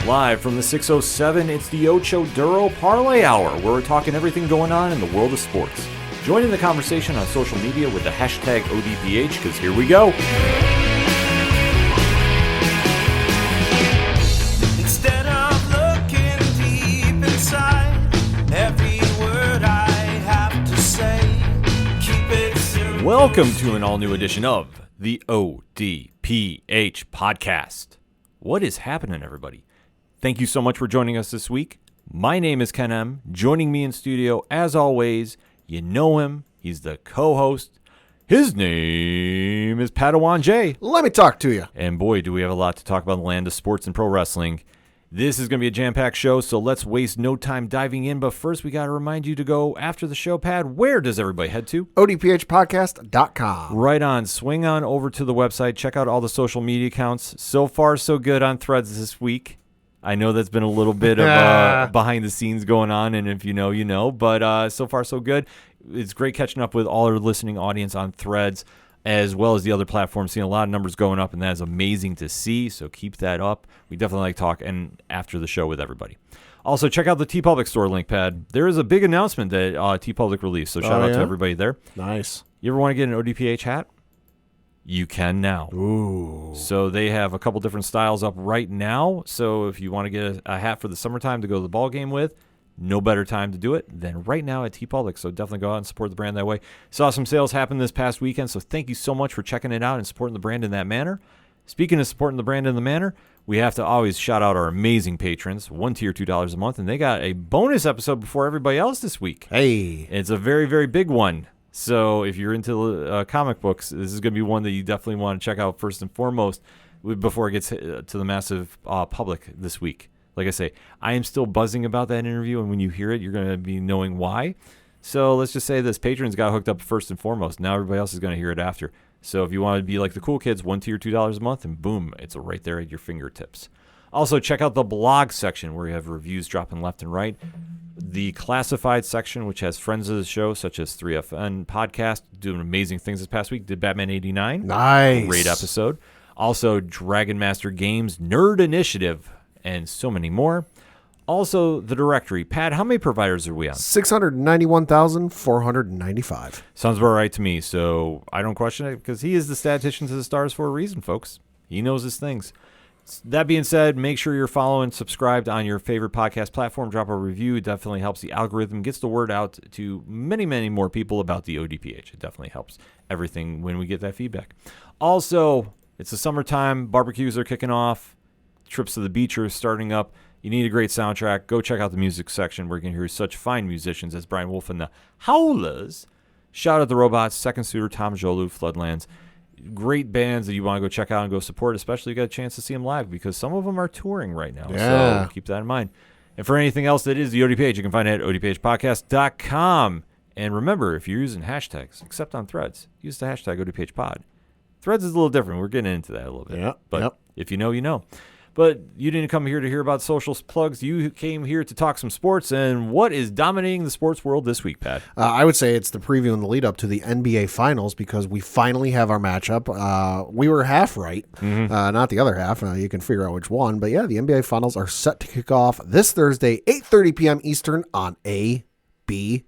Live from the 607, it's the Ocho Duro Parlay Hour, where we're talking everything going on in the world of sports. Join in the conversation on social media with the hashtag ODPH, because here we go. Instead of looking deep inside, every word I have to say, keep it simple. Welcome to an all-new edition of the ODPH podcast. What is happening, everybody? Thank you so much for joining us this week. My name is Ken M. Joining me in studio, as always, you know him. He's the co-host. His name is Padawan J. Let me talk to you. And boy, do we have a lot to talk about in the land of sports and pro wrestling. This is going to be a jam-packed show, so let's waste no time diving in. But first, we got to remind you to go after the show, Pad. Where does everybody head to? ODPHpodcast.com. Right on. Swing on over to the website. Check out all the social media accounts. So far, so good on Threads this week. I know that's been a little bit of behind the scenes going on, and if you know, you know. But so far, so good. It's great catching up with all our listening audience on Threads, as well as the other platforms. Seeing a lot of numbers going up, and that is amazing to see. So keep that up. We definitely like talking after the show with everybody. Also, check out the TeePublic store link, Pad. There is a big announcement that TeePublic released, so shout out to everybody there. Nice. You ever want to get an ODPH hat? You can now. Ooh. So they have a couple different styles up right now. So if you want to get a hat for the summertime to go to the ball game with, no better time to do it than right now at TeePublic. So definitely go out and support the brand that way. Saw some sales happen this past weekend, so thank you so much for checking it out and supporting the brand in that manner. Speaking of supporting the brand in the manner, we have to always shout out our amazing patrons, one tier, $2 a month, and they got a bonus episode before everybody else this week. Hey. It's a very, very big one. So if you're into comic books, this is going to be one that you definitely want to check out first and foremost before it gets to the massive public this week. Like I say, I am still buzzing about that interview, and when you hear it, you're going to be knowing why. So let's just say this patrons got hooked up first and foremost. Now everybody else is going to hear it after. So if you want to be like the cool kids, one tier, $2 a month, and boom, it's right there at your fingertips. Also, check out the blog section where you have reviews dropping left and right. The classified section, which has friends of the show, such as 3FN Podcast, doing amazing things this past week. Did Batman 89. Nice. Great episode. Also, Dragon Master Games, Nerd Initiative, and so many more. Also, the directory. Pat, how many providers are we on? 691,495. Sounds about right to me, so I don't question it because he is the statistician to the stars for a reason, folks. He knows his things. That being said, make sure you're following, subscribed on your favorite podcast platform. Drop a review. It definitely helps the algorithm, gets the word out to many, many more people about the ODPH. It definitely helps everything when we get that feedback. Also, it's the summertime. Barbecues are kicking off. Trips to the beach are starting up. You need a great soundtrack. Go check out the music section where you can hear such fine musicians as Brian Wolf and the Howlers. Shout out the Robots, Second Suitor, Tom Jolu, Floodlands. Great bands that you want to go check out and go support, especially you got a chance to see them live because some of them are touring right now. Yeah. So keep that in mind. And for anything else that is the ODPH, you can find it at odphpodcast.com. And remember, if you're using hashtags, except on Threads, use the hashtag ODPHpod. Threads is a little different. We're getting into that a little bit. Yep, But yep. if you know, you know. But you didn't come here to hear about social plugs. You came here to talk some sports. And what is dominating the sports world this week, Pat? I would say it's the preview and the lead up to the NBA Finals because we finally have our matchup. We were half right, not the other half. You can figure out which one. But yeah, the NBA Finals are set to kick off this Thursday, 8:30 p.m. Eastern on ABC.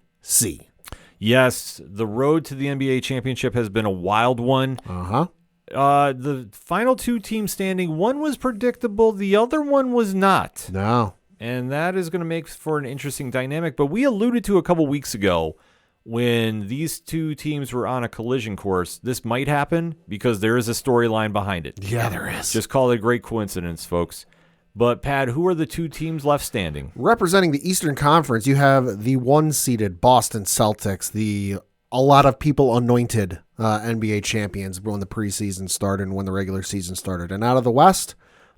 Yes, the road to the NBA championship has been a wild one. Uh-huh. The final two teams standing, one was predictable, the other one was not. No. And that is going to make for an interesting dynamic. But we alluded to a couple weeks ago when these two teams were on a collision course, this might happen because there is a storyline behind it. Yeah, there is. Just call it a great coincidence, folks. But, Pat, who are the two teams left standing? Representing the Eastern Conference, you have the one-seeded Boston Celtics, a lot of people anointed NBA champions when the preseason started and when the regular season started. And out of the West,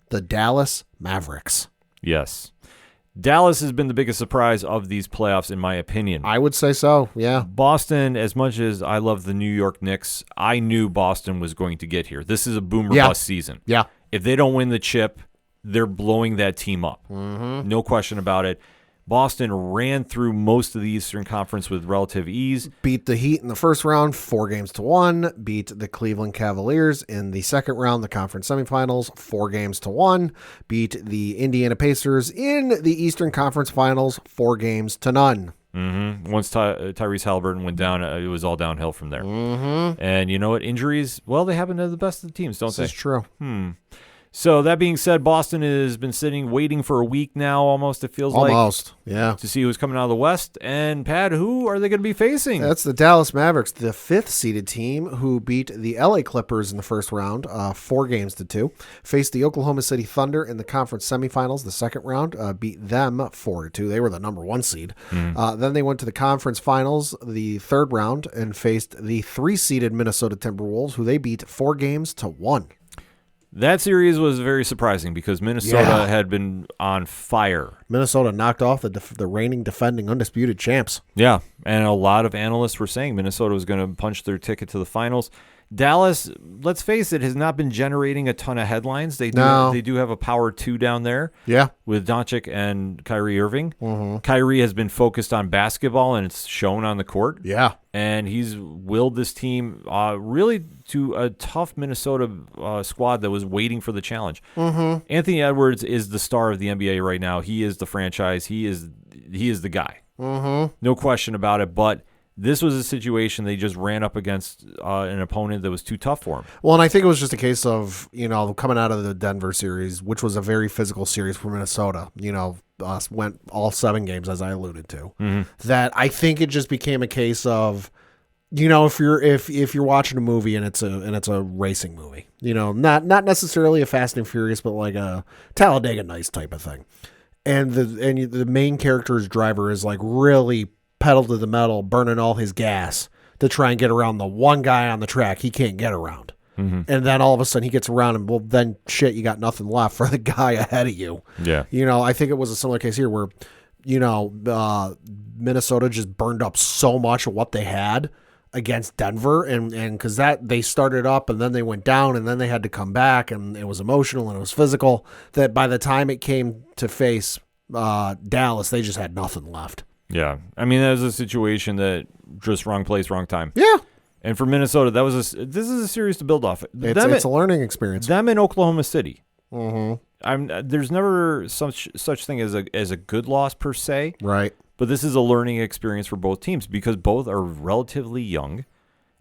the Dallas Mavericks. Yes. Dallas has been the biggest surprise of these playoffs, in my opinion. I would say so, yeah. Boston, as much as I love the New York Knicks, I knew Boston was going to get here. This is a boom or bust season. Yeah. If they don't win the chip, they're blowing that team up. No question about it. Boston ran through most of the Eastern Conference with relative ease. Beat the Heat in the first round 4-1. Beat the Cleveland Cavaliers in the second round, the conference semifinals, 4-1. Beat the Indiana Pacers in the Eastern Conference Finals, 4-0. Once Tyrese Halliburton went down, it was all downhill from there. And you know what? Injuries, well, they happen to the best of the teams, don't they? This is true. So that being said, Boston has been waiting for a week now, almost, it feels like. Almost, yeah. To see who's coming out of the West. And, Pat, who are they going to be facing? That's the Dallas Mavericks, the 5th-seeded team who beat the LA Clippers in the first round, 4-2. Faced the Oklahoma City Thunder in the conference semifinals, the second round, beat them 4-2. They were the number 1 seed. Then they went to the conference finals, the third round, and faced the 3-seeded Minnesota Timberwolves, who they beat 4-1. That series was very surprising because Minnesota had been on fire. Minnesota knocked off the reigning defending undisputed champs. Yeah, and a lot of analysts were saying Minnesota was going to punch their ticket to the finals. Dallas, let's face it, has not been generating a ton of headlines. They do have a power 2 down there. Yeah. With Doncic and Kyrie Irving. Kyrie has been focused on basketball, and it's shown on the court. Yeah. And he's willed this team really to a tough Minnesota squad that was waiting for the challenge. Anthony Edwards is the star of the NBA right now. He is the franchise. He is the guy. No question about it. But this was a situation they just ran up against an opponent that was too tough for him. Well, and I think it was just a case of, coming out of the Denver series, which was a very physical series for Minnesota, went all 7 games, as I alluded to, that I think it just became a case of, if you're watching a movie and it's a racing movie, not necessarily a Fast and Furious, but like a Talladega Nights type of thing. And the main character's driver is like really pedal to the metal, burning all his gas to try and get around the one guy on the track he can't get around. And then all of a sudden he gets around and, well, then shit, you got nothing left for the guy ahead of you. Yeah. I think it was a similar case here where, Minnesota just burned up so much of what they had against Denver. And because they started up and then they went down and then they had to come back, and it was emotional and it was physical, that by the time it came to face Dallas, they just had nothing left. Yeah. I mean, that was a situation that just wrong place, wrong time. Yeah. And for Minnesota, this is a series to build off. It's a learning experience. Them in Oklahoma City. There's never such thing as a good loss per se. Right. But this is a learning experience for both teams because both are relatively young,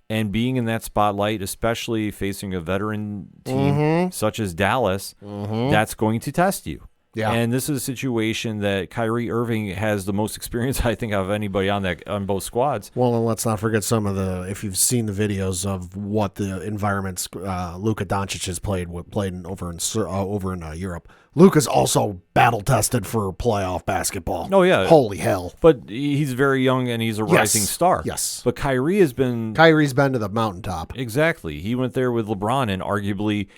and being in that spotlight, especially facing a veteran team such as Dallas, that's going to test you. Yeah. And this is a situation that Kyrie Irving has the most experience, I think, of anybody on both squads. Well, and let's not forget if you've seen the videos of what the environments Luka Doncic has played over in Europe. Luka's also battle tested for playoff basketball. Oh yeah, holy hell! But he's very young and he's a rising star. Yes, but Kyrie's been to the mountaintop. Exactly. He went there with LeBron and arguably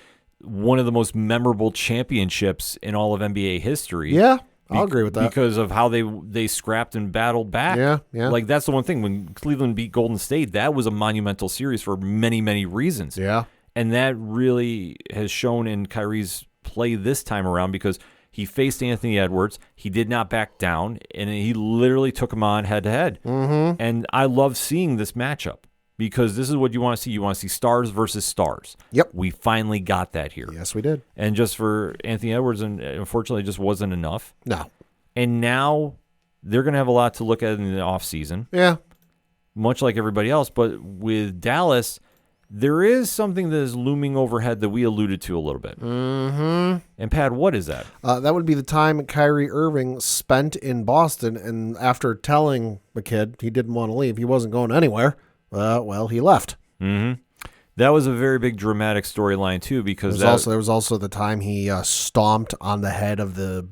one of the most memorable championships in all of NBA history. Yeah, I'll agree with that. Because of how they scrapped and battled back. Yeah. Like, that's the one thing. When Cleveland beat Golden State, that was a monumental series for many, many reasons. Yeah. And that really has shown in Kyrie's play this time around because he faced Anthony Edwards. He did not back down, and he literally took him on head-to-head. And I love seeing this matchup. Because this is what you want to see. You want to see stars versus stars. Yep. We finally got that here. Yes, we did. And just for Anthony Edwards, and unfortunately, it just wasn't enough. No. And now they're going to have a lot to look at in the offseason. Yeah. Much like everybody else. But with Dallas, there is something that is looming overhead that we alluded to a little bit. And, Pat, what is that? That would be the time Kyrie Irving spent in Boston. And after telling the kid he didn't want to leave, he wasn't going anywhere. Well, he left. That was a very big dramatic storyline, too, because there was also the time he stomped on the head of the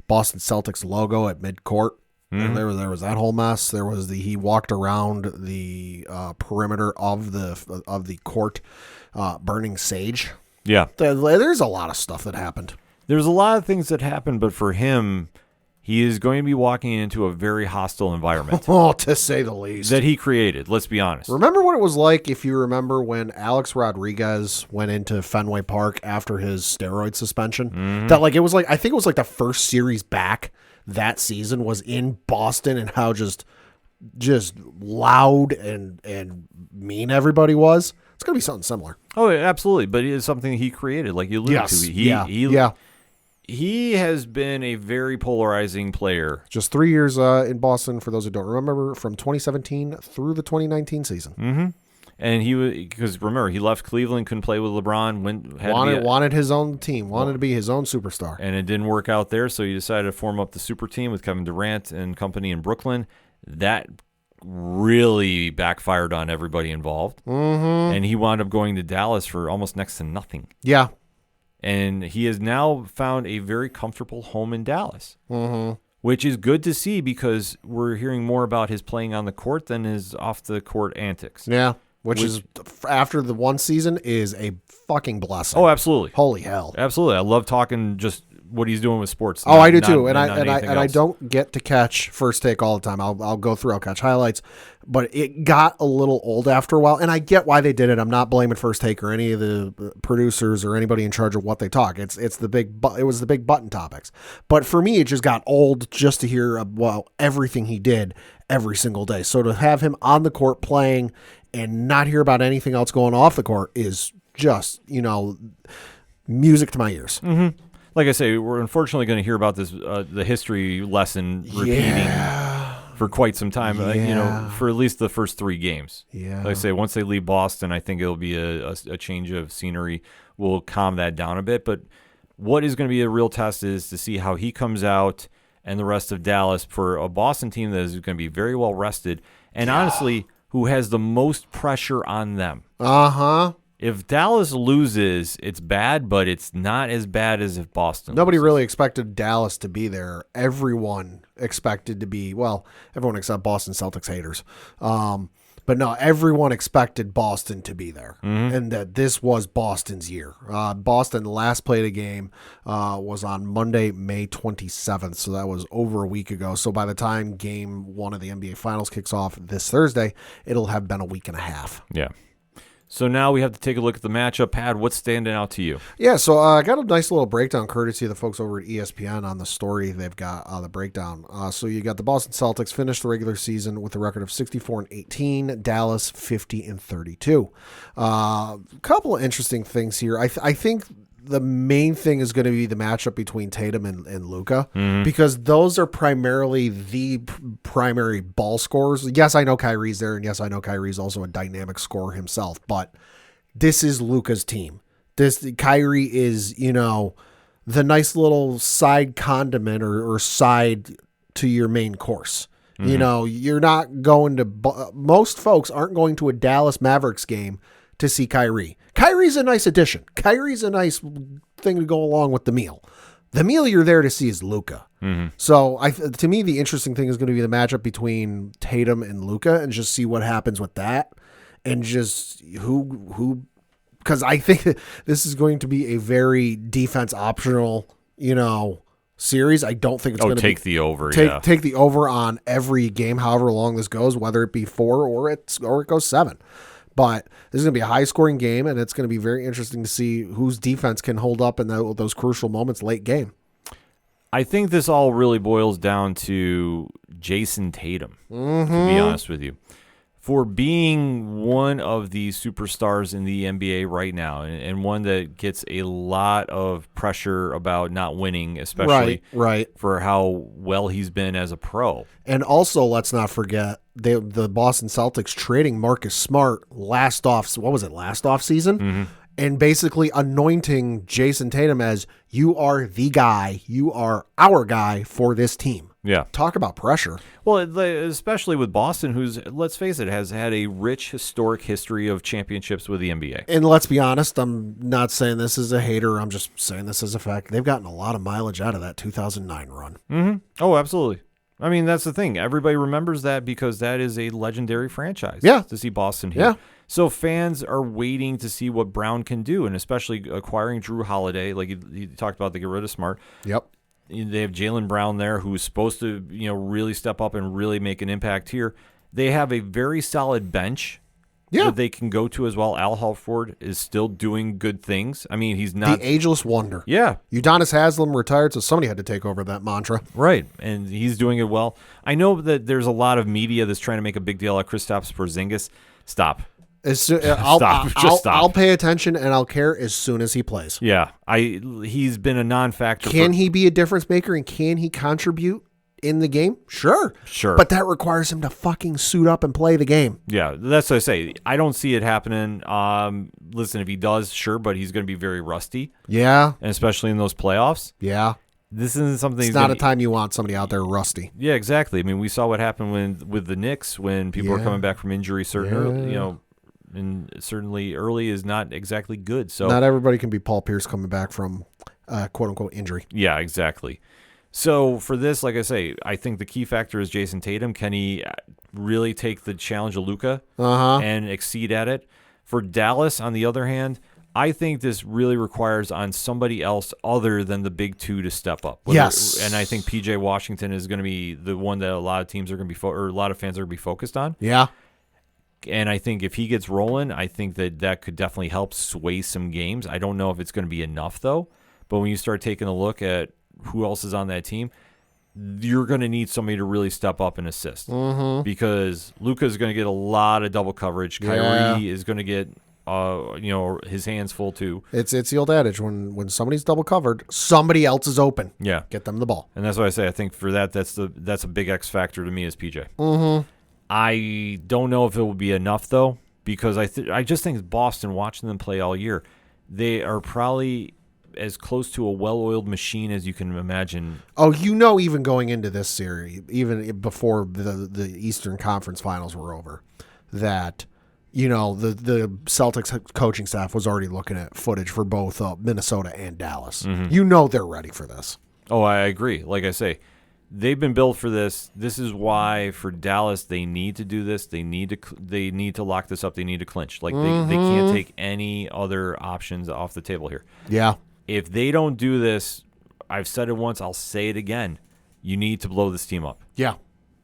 Boston Celtics logo at midcourt. And there was that whole mess. There was he walked around the perimeter of the court burning sage. Yeah. There's a lot of stuff that happened. There's a lot of things that happened, but for him, he is going to be walking into a very hostile environment. Oh, to say the least. That he created, let's be honest. Remember what it was like, if you remember, when Alex Rodriguez went into Fenway Park after his steroid suspension? I think it was like the first series back that season was in Boston and how just loud and mean everybody was, it's going to be something similar. Oh, absolutely. But it is something he created, like you alluded to. He has been a very polarizing player. Just 3 years in Boston, for those who don't remember, from 2017 through the 2019 season. Mm-hmm. And he was, because remember, he left Cleveland, couldn't play with LeBron, wanted his own team, wanted to be his own superstar. And it didn't work out there, so he decided to form up the super team with Kevin Durant and company in Brooklyn. That really backfired on everybody involved. Mm-hmm. And he wound up going to Dallas for almost next to nothing. Yeah. And he has now found a very comfortable home in Dallas, which is good to see because we're hearing more about his playing on the court than his off-the-court antics. Yeah, which is, after the one season, is a fucking blessing. Oh, absolutely. Holy hell. Absolutely. I love talking just what he's doing with sports. Oh, I do too. And I don't get to catch First Take all the time. I'll go through, I'll catch highlights, but it got a little old after a while. And I get why they did it. I'm not blaming First Take or any of the producers or anybody in charge of what they talk. It was the big button topics. But for me, it just got old just to hear everything he did every single day. So to have him on the court playing and not hear about anything else going off the court is just, music to my ears. Mm-hmm. Like I say, we're unfortunately going to hear about this, the history lesson repeating for quite some time, for at least the first 3 games. Yeah. Like I say, once they leave Boston, I think it'll be a change of scenery. We'll calm that down a bit. But what is going to be a real test is to see how he comes out and the rest of Dallas for a Boston team that is going to be very well rested and honestly, who has the most pressure on them. Uh-huh. If Dallas loses, it's bad, but it's not as bad as if Boston Nobody loses. really expected Dallas to be there. Everyone expected to be, everyone except Boston Celtics haters. But no, everyone expected Boston to be there, and that this was Boston's year. Boston last played a game was on Monday, May 27th, so that was over a week ago. So by the time Game 1 of the NBA Finals kicks off this Thursday, it'll have been a week and a half. Yeah. So now we have to take a look at the matchup. Pad, what's standing out to you? Yeah, so I got a nice little breakdown courtesy of the folks over at ESPN on the story they've got the breakdown. So you got the Boston Celtics finished the regular season with a record of 64-18, Dallas 50-32. Couple of interesting things here. I think the main thing is going to be the matchup between Tatum and Luka, because those are primarily the primary ball scorers. Yes, I know Kyrie's there, and yes, I know Kyrie's also a dynamic scorer himself, but this is Luka's team. Kyrie is, the nice little side condiment or side to your main course. You're not going to, most folks aren't going to a Dallas Mavericks game to see Kyrie. Kyrie's a nice addition. Kyrie's a nice thing to go along with the meal. The meal you're there to see is Luka. So to me, the interesting thing is going to be the matchup between Tatum and Luka, and just see what happens with that, and just who, because I think this is going to be a very defense optional, series. I don't think it's going to take the over. Take the over on every game, however long this goes, whether it be 4 or it goes 7. But this is going to be a high-scoring game, and it's going to be very interesting to see whose defense can hold up in those crucial moments late game. I think this all really boils down to Jason Tatum, to be honest with you. For being one of the superstars in the NBA right now, and one that gets a lot of pressure about not winning, especially for how well he's been as a pro. And also, let's not forget the Boston Celtics trading Marcus Smart last off season, and basically anointing Jason Tatum as, you are the guy, you are our guy for this team. Yeah. Talk about pressure. Well, especially with Boston, who's, let's face it, has had a rich historic history of championships with the NBA. And let's be honest, I'm not saying this as a hater. I'm just saying this as a fact. They've gotten a lot of mileage out of that 2009 run. Oh, absolutely. I mean, that's the thing. Everybody remembers that because that is a legendary franchise. Yeah. To see Boston here. Yeah. So fans are waiting to see what Brown can do, and especially acquiring Drew Holiday, like you talked about, the get rid of Smart. Yep. They have Jaylen Brown there, who's supposed to, really step up and really make an impact here. They have a very solid bench that they can go to as well. Al Horford is still doing good things. I mean, he's not the ageless wonder. Yeah. Udonis Haslem retired, so somebody had to take over that mantra. Right, and he's doing it well. I know that there's a lot of media that's trying to make a big deal out of Kristaps Porzingis. Stop. Stop. I'll pay attention and I'll care as soon as he plays. Yeah, he's been a non-factor. Can he be a difference maker and can he contribute in the game? Sure. But that requires him to fucking suit up and play the game. Yeah, that's what I say. I don't see it happening. Listen, if he does, sure, but he's going to be very rusty. Yeah. And especially in those playoffs. Yeah. This isn't something. It's not a time you want somebody out there rusty. Yeah, exactly. I mean, we saw what happened with the Knicks when people are coming back from injury. And certainly early is not exactly good. So not everybody can be Paul Pierce coming back from quote unquote injury. Yeah, exactly. So for this, like I say, I think the key factor is Jason Tatum. Can he really take the challenge of Luka and exceed at it? For Dallas, on the other hand, I think this really requires on somebody else other than the big two to step up. Yes. And I think PJ Washington is going to be the one that a lot of teams are going to be or a lot of fans are going to be focused on. Yeah. And I think if he gets rolling, I think that could definitely help sway some games. I don't know if it's going to be enough, though. But when you start taking a look at who else is on that team, you're going to need somebody to really step up and assist. Because Luka is going to get a lot of double coverage. Kyrie is going to get his hands full, too. It's the old adage, when somebody's double covered, somebody else is open. Yeah. Get them the ball. And that's why I say I think for that's a big X factor to me as PJ. I don't know if it will be enough, though, because I just think Boston, watching them play all year, they are probably as close to a well-oiled machine as you can imagine. Oh, even going into this series, even before the Eastern Conference Finals were over, that, the Celtics coaching staff was already looking at footage for both Minnesota and Dallas. They're ready for this. Oh, I agree. Like I say, they've been built for this. This is why for Dallas they need to do this. They need to lock this up. They need to clinch. Like they can't take any other options off the table here. Yeah. If they don't do this, I've said it once, I'll say it again. You need to blow this team up. Yeah.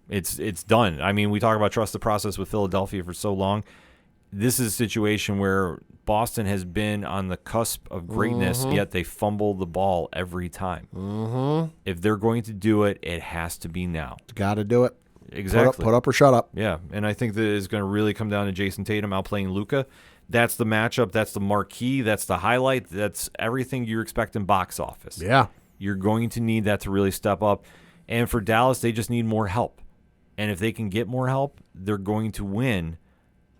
It's done. I mean, we talk about trust the process with Philadelphia for so long. This is a situation where Boston has been on the cusp of greatness, yet they fumble the ball every time. If they're going to do it, it has to be now. Got to do it. Exactly. Put up or shut up. Yeah, and I think that is going to really come down to Jason Tatum outplaying Luka. That's the matchup. That's the marquee. That's the highlight. That's everything you expect in box office. Yeah. You're going to need that to really step up. And for Dallas, they just need more help. And if they can get more help, they're going to win.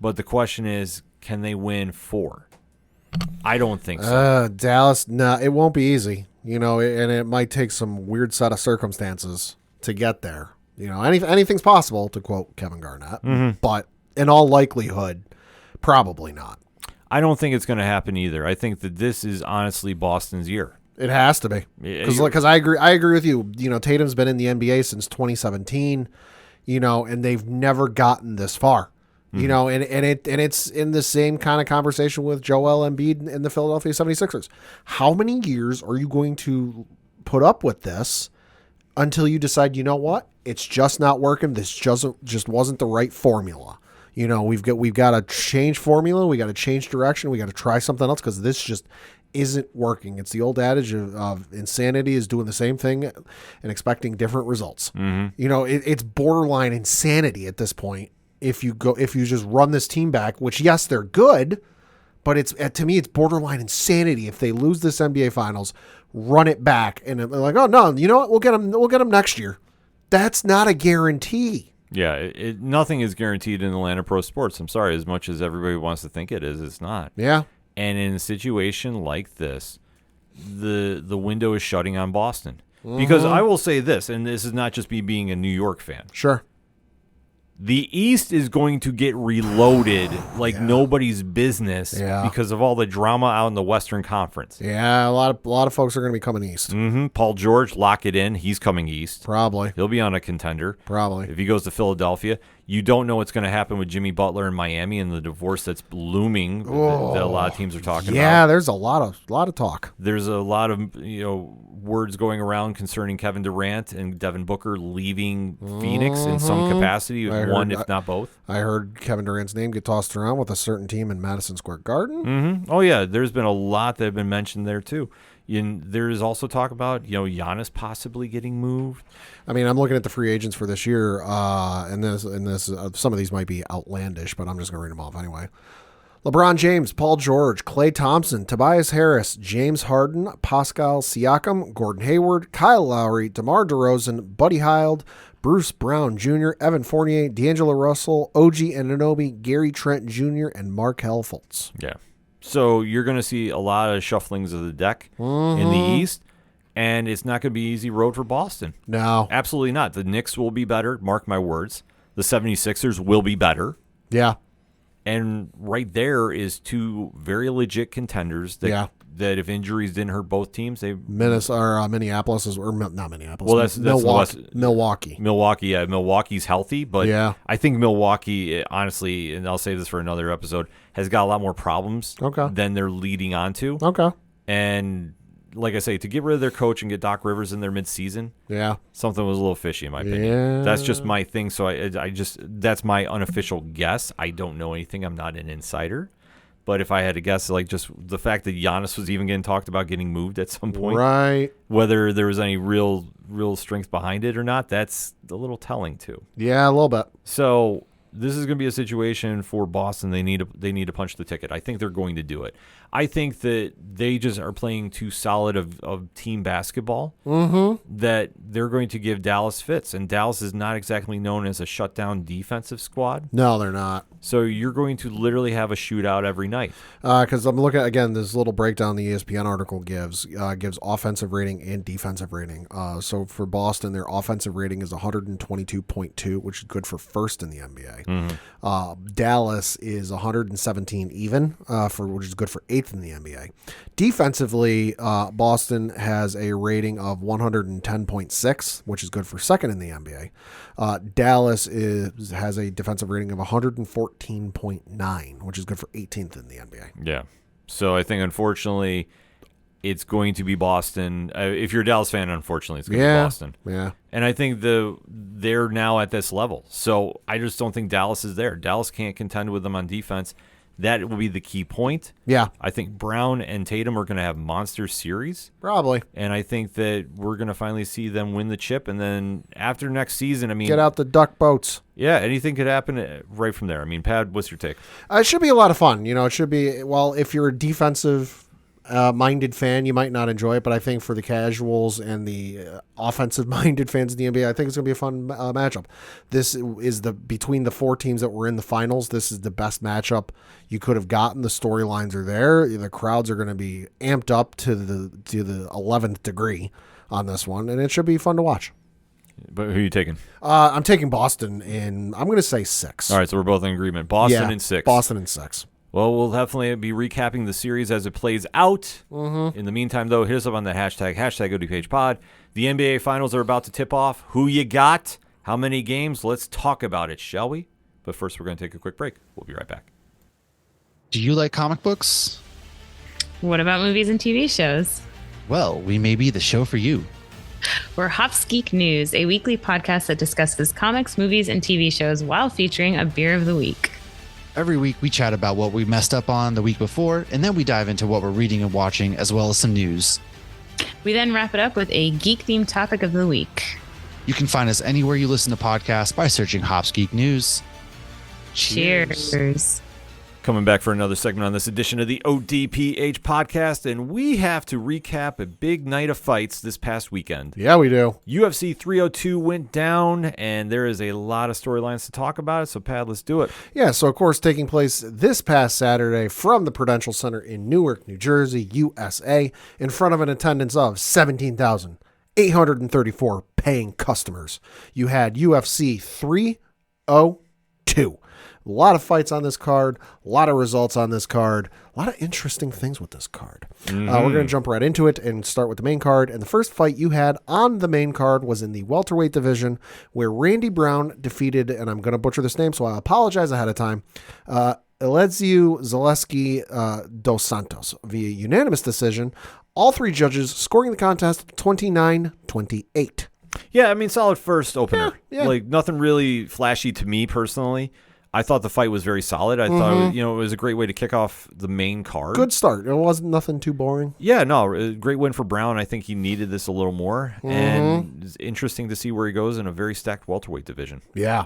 But the question is, can they win 4? I don't think so. Dallas, no, it won't be easy. And it might take some weird set of circumstances to get there. Anything's possible, to quote Kevin Garnett. But in all likelihood, probably not. I don't think it's going to happen either. I think that this is honestly Boston's year. It has to be. Because I agree with you. Tatum's been in the NBA since 2017, and they've never gotten this far. And it's in the same kind of conversation with Joel Embiid and the Philadelphia 76ers. How many years are you going to put up with this until you decide, what? It's just not working. This just wasn't the right formula. We've got to change formula. We got to change direction. We got to try something else because this just isn't working. It's the old adage of insanity is doing the same thing and expecting different results. It's borderline insanity at this point. If you just run this team back, which yes, they're good, but to me it's borderline insanity if they lose this NBA Finals, run it back, and they're like, oh no, you know what? We'll get them next year. That's not a guarantee. Yeah, nothing is guaranteed in Atlanta Pro Sports. I'm sorry, as much as everybody wants to think it is, it's not. Yeah. And in a situation like this, the window is shutting on Boston. Because I will say this, and this is not just me being a New York fan. Sure. The East is going to get reloaded like nobody's business because of all the drama out in the Western Conference. Yeah, a lot of folks are going to be coming east. Paul George, lock it in. He's coming east. Probably. He'll be on a contender. Probably. If he goes to Philadelphia. You don't know what's going to happen with Jimmy Butler in Miami and the divorce that's looming that a lot of teams are talking about. Yeah, there's a lot of talk. There's a lot of words going around concerning Kevin Durant and Devin Booker leaving Phoenix in some capacity, if not both. I heard Kevin Durant's name get tossed around with a certain team in Madison Square Garden. Mm-hmm. Oh, yeah. There's been a lot that have been mentioned there, too. And there's also talk about, Giannis possibly getting moved. I mean, I'm looking at the free agents for this year, and some of these might be outlandish, but I'm just going to read them off anyway. LeBron James, Paul George, Klay Thompson, Tobias Harris, James Harden, Pascal Siakam, Gordon Hayward, Kyle Lowry, DeMar DeRozan, Buddy Hield, Bruce Brown Jr., Evan Fournier, D'Angelo Russell, OG Anunoby, Gary Trent Jr., and Markelle Fultz. Yeah. So you're going to see a lot of shufflings of the deck in the East, and it's not going to be an easy road for Boston. No. Absolutely not. The Knicks will be better, mark my words. The 76ers will be better. Yeah. And right there is two very legit contenders that if injuries didn't hurt both teams, Minneapolis not Minneapolis. Well, that's Milwaukee. Milwaukee, yeah, Milwaukee's healthy, but yeah. I think Milwaukee, honestly, and I'll save this for another episode, has got a lot more problems than they're leading on to. Okay. And like I say, to get rid of their coach and get Doc Rivers in there mid-season, something was a little fishy in my opinion. Yeah. That's just my thing. So that's my unofficial guess. I don't know anything. I'm not an insider. But if I had to guess, like just the fact that Giannis was even getting talked about getting moved at some point, right? Whether there was any real strength behind it or not, that's a little telling too. Yeah, a little bit. So this is going to be a situation for Boston. They need to punch the ticket. I think they're going to do it. I think that they just are playing too solid of team basketball that they're going to give Dallas fits. And Dallas is not exactly known as a shutdown defensive squad. No, they're not. So you're going to literally have a shootout every night. Because I'm looking at, again, this little breakdown the ESPN article gives offensive rating and defensive rating. So for Boston, their offensive rating is 122.2, which is good for first in the NBA. Dallas is 117 even, which is good for eighth in the NBA. Defensively, Boston has a rating of 110.6, which is good for second in the NBA. Dallas has a defensive rating of 114.9, which is good for 18th in the NBA. Yeah. So I think, unfortunately, it's going to be Boston. If you're a Dallas fan, unfortunately, it's going to be Boston. Yeah. And I think they're now at this level. So I just don't think Dallas is there. Dallas can't contend with them on defense. That will be the key point. Yeah. I think Brown and Tatum are going to have monster series. Probably. And I think that we're going to finally see them win the chip. And then after next season, I mean, get out the duck boats. Yeah, anything could happen right from there. I mean, Pat, what's your take? It should be a lot of fun. It should be, well, if you're a defensive minded fan, you might not enjoy it, but I think for the casuals and the offensive minded fans of the NBA, I think it's going to be a fun matchup. This is between the four teams that were in the finals, this is the best matchup you could have gotten. The storylines are there. The crowds are going to be amped up to the 11th degree on this one, and it should be fun to watch. But who are you taking? I'm taking Boston, and I'm going to say 6. All right, so we're both in agreement. Boston in 6. Boston in 6. Well, we'll definitely be recapping the series as it plays out. In the meantime, though, hit us up on the hashtag ODPH pod. The NBA Finals are about to tip off. Who you got? How many games? Let's talk about it, shall we? But first, we're going to take a quick break. We'll be right back. Do you like comic books? What about movies and TV shows? Well, we may be the show for you. We're Hops Geek News, a weekly podcast that discusses comics, movies, and TV shows while featuring a beer of the week. Every week, we chat about what we messed up on the week before, and then we dive into what we're reading and watching, as well as some news. We then wrap it up with a geek-themed topic of the week. You can find us anywhere you listen to podcasts by searching Hops Geek News. Cheers. Coming back for another segment on this edition of the ODPH podcast, and we have to recap a big night of fights this past weekend. Yeah, we do. UFC 302 went down, and there is a lot of storylines to talk about it, so Pat, let's do it. Yeah, so of course taking place this past Saturday from the Prudential Center in Newark, New Jersey, USA, in front of an attendance of 17,834 paying customers. You had UFC 302. A lot of fights on this card, a lot of results on this card, a lot of interesting things with this card. We're going to jump right into it and start with the main card. And the first fight you had on the main card was in the welterweight division, where Randy Brown defeated, and I'm going to butcher this name, so I apologize ahead of time, Eliezer Zaleski dos Santos via unanimous decision. All three judges scoring the contest 29-28. Yeah, I mean, solid first opener. Yeah. Like, nothing really flashy to me personally. I thought the fight was very solid. I thought it was a great way to kick off the main card. Good start. It wasn't nothing too boring. Yeah, no, a great win for Brown. I think he needed this a little more. And it's interesting to see where he goes in a very stacked welterweight division. Yeah.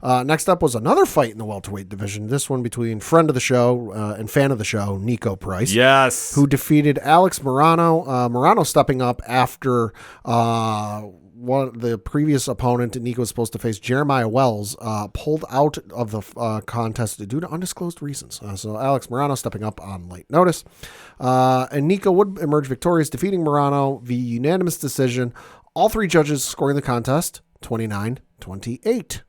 Next up was another fight in the welterweight division. This one between friend of the show and fan of the show, Nico Price. Yes. Who defeated Alex Morano. Morano stepping up after the previous opponent Nico was supposed to face, Jeremiah Wells, pulled out of the contest due to undisclosed reasons. So Alex Morano stepping up on late notice. And Nico would emerge victorious, defeating Morano via unanimous decision. All three judges scoring the contest 29-28.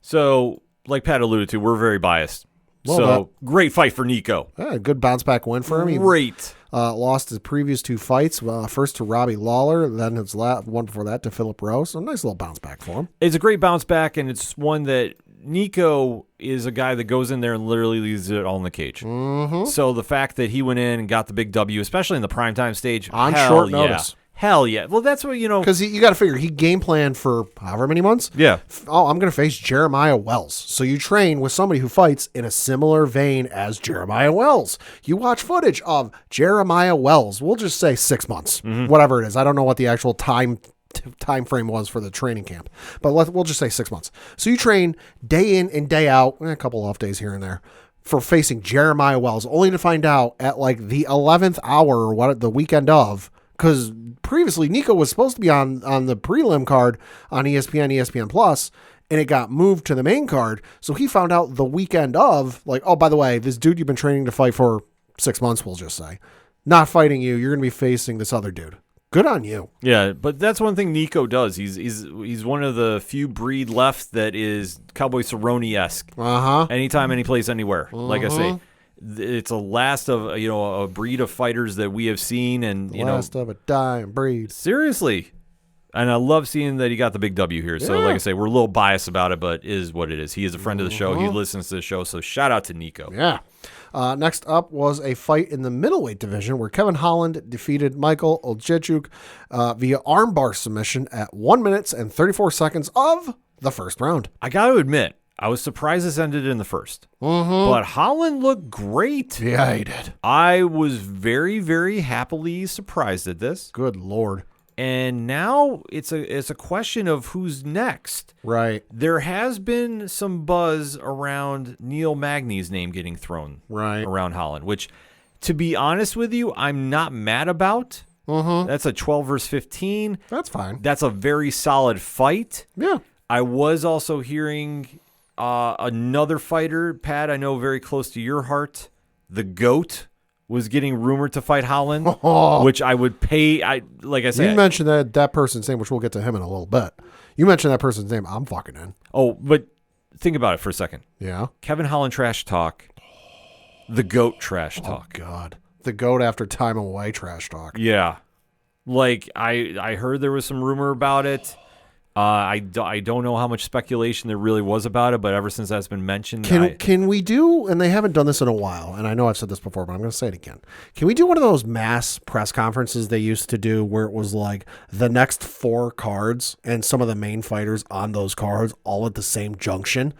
So, like Pat alluded to, we're very biased. Well, great fight for Nico. Yeah, good bounce back win for him. Great. Lost his previous two fights, first to Robbie Lawler, then his one before that to Philip Rose. So nice little bounce back for him. It's a great bounce back, and it's one that Nico is a guy that goes in there and literally leaves it all in the cage. So the fact that he went in and got the big W, especially in the primetime stage, on short notice. Hell yeah. Well, that's what, Because you got to figure, he game planned for however many months. Yeah. Oh, I'm going to face Jeremiah Wells. So you train with somebody who fights in a similar vein as Jeremiah Wells. You watch footage of Jeremiah Wells. We'll just say 6 months, whatever it is. I don't know what the actual time frame was for the training camp, but we'll just say 6 months. So you train day in and day out, a couple off days here and there, for facing Jeremiah Wells, only to find out at like the 11th hour or the weekend of, because previously Nico was supposed to be on the prelim card on ESPN Plus, and it got moved to the main card. So he found out the weekend of, like, oh, by the way, this dude you've been training to fight for 6 months, we'll just say, not fighting you. You're going to be facing this other dude. Good on you. Yeah, but that's one thing Nico does. He's one of the few breed left that is Cowboy Cerrone-esque. Anytime, any place, anywhere. Like I say, it's a last of a breed of fighters that we have seen, and last of a dying breed. Seriously, and I love seeing that he got the big W here. So, like I say, we're a little biased about it, but it is what it is. He is a friend of the show. He listens to the show. So, shout out to Nico. Yeah. Next up was a fight in the middleweight division where Kevin Holland defeated Michael Olejniczuk via armbar submission at 1 minute and 34 seconds of the first round. I got to admit, I was surprised this ended in the first. But Holland looked great. Yeah, he did. I was very, very happily surprised at this. Good Lord. And now it's a question of who's next. Right. There has been some buzz around Neil Magny's name getting thrown around Holland, which, to be honest with you, I'm not mad about. That's a 12 versus 15. That's fine. That's a very solid fight. Yeah. I was also hearing another fighter, Pat, I know very close to your heart, the GOAT, was getting rumored to fight Holland, which I would pay. Like I said, you mentioned that person's name, which we'll get to him in a little bit. You mentioned that person's name. I'm fucking in. Oh, but think about it for a second. Yeah. Kevin Holland trash talk. The GOAT trash talk. Oh, God. The GOAT after time away trash talk. Yeah. Like, I heard there was some rumor about it. I don't know how much speculation there really was about it, but ever since that's been mentioned, can we do, and they haven't done this in a while, and I know I've said this before, but I'm going to say it again. Can we do one of those mass press conferences they used to do where it was like the next 4 cards and some of the main fighters on those cards all at the same junction?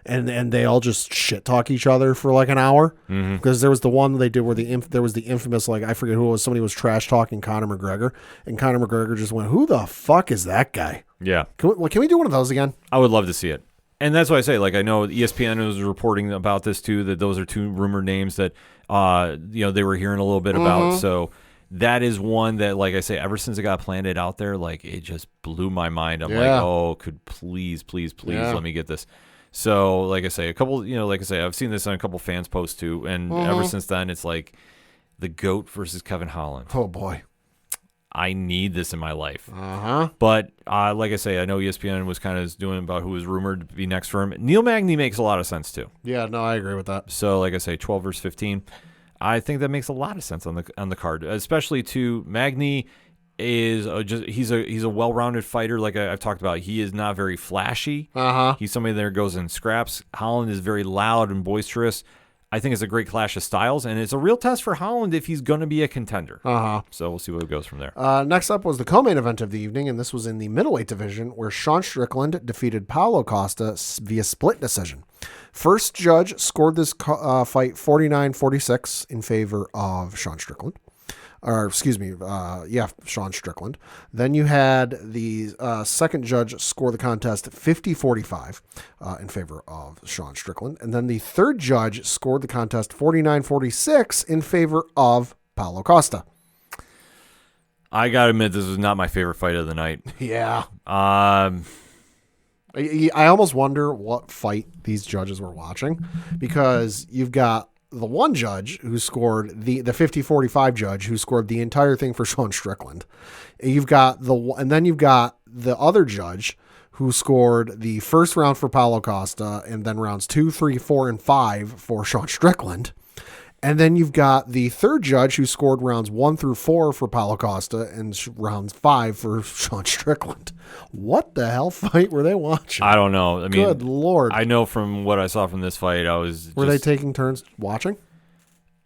And they all just shit talk each other for like an hour, because there was the one they did where there was the infamous, like, I forget who it was, somebody was trash talking Conor McGregor, and Conor McGregor just went, "Who the fuck is that guy?" Yeah. Can we do one of those again? I would love to see it, and that's why I say, like, I know ESPN was reporting about this too, that those are 2 rumored names that they were hearing a little bit about. So that is one that, like I say, ever since it got planted out there, like, it just blew my mind. I'm like, oh, could please let me get this. So, like I say, I've seen this on a couple fans' posts too, and ever since then, it's like the GOAT versus Kevin Holland. Oh boy, I need this in my life. Uh-huh. But like I say, I know ESPN was kind of doing about who was rumored to be next for him. Neil Magny makes a lot of sense too. Yeah, no, I agree with that. So like I say, 12 versus 15. I think that makes a lot of sense on the card, especially to Magny is he's a well-rounded fighter. Like I've talked about, he is not very flashy. He's somebody that goes in scraps. Holland is very loud and boisterous. I think it's a great clash of styles, and it's a real test for Holland if he's going to be a contender. So we'll see what goes from there. Next up was the co-main event of the evening, and this was in the middleweight division, where Sean Strickland defeated Paulo Costa via split decision. First judge scored this fight 49-46 in favor of Sean Strickland. Sean Strickland. Then you had the second judge score the contest 50-45 in favor of Sean Strickland. And then the third judge scored the contest 49-46 in favor of Paulo Costa. I got to admit, this was not my favorite fight of the night. Yeah. I almost wonder what fight these judges were watching, because you've got the one judge who scored the 50-45 judge who scored the entire thing for Sean Strickland. And then you've got the other judge who scored the first round for Paulo Costa and then rounds 2, 3, 4, and 5 for Sean Strickland. And then you've got the third judge who scored rounds 1 through 4 for Paulo Costa and rounds 5 for Sean Strickland. What the hell fight were they watching? I don't know. I mean, good Lord. I know from what I saw from this fight, Were they taking turns watching?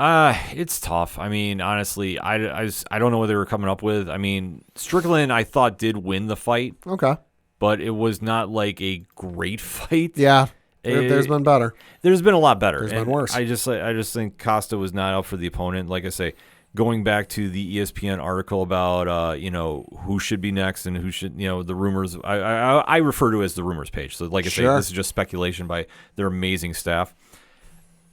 It's tough. I mean, honestly, I don't know what they were coming up with. I mean, Strickland, I thought, did win the fight. Okay. But it was not like a great fight. Yeah. There's been better. There's been a lot better. There's been worse. I just think Costa was not up for the opponent. Like I say, going back to the ESPN article about who should be next and who should, the rumors. I refer to it as the rumors page. So like I say, this is just speculation by their amazing staff.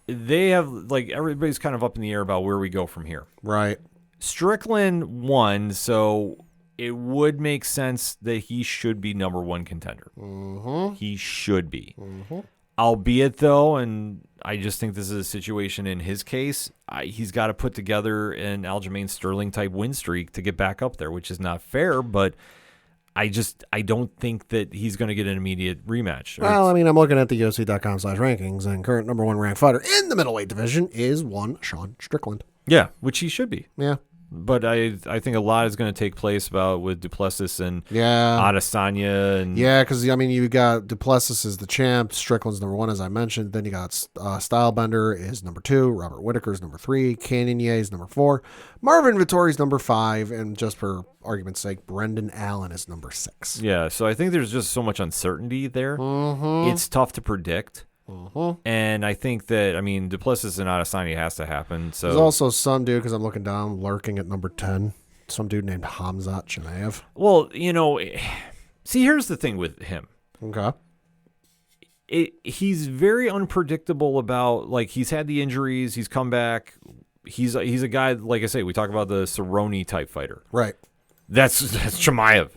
They have everybody's kind of up in the air about where we go from here. Right. Strickland won, so it would make sense that he should be number one contender. Mm-hmm. He should be. Mm-hmm. Albeit, though, and I just think this is a situation in his case, he's got to put together an Aljamain Sterling type win streak to get back up there, which is not fair, but I don't think that he's going to get an immediate rematch. Well, I mean, I'm looking at the UFC.com/rankings, and current number one ranked fighter in the middleweight division is one Sean Strickland. Yeah, which he should be. Yeah. But I think a lot is going to take place with Duplessis and yeah, Adesanya. And yeah, because, I mean, you got Duplessis is the champ. Strickland's number one, as I mentioned. Then you got Stylebender is number 2. Robert Whittaker's number 3. Cannonier is number 4. Marvin Vettori's number 5. And just for argument's sake, Brendan Allen is number 6. Yeah, so I think there's just so much uncertainty there. Mm-hmm. It's tough to predict. Mm-hmm. And I think that, Duplessis and Adesanya has to happen. So there's also some dude, because I'm looking down, lurking at number 10. Some dude named Hamzat Chimaev. Well, see, here's the thing with him. Okay. He's very unpredictable about, he's had the injuries, he's come back. He's a guy, like I say, we talk about the Cerrone type fighter. Right. That's Chimaev.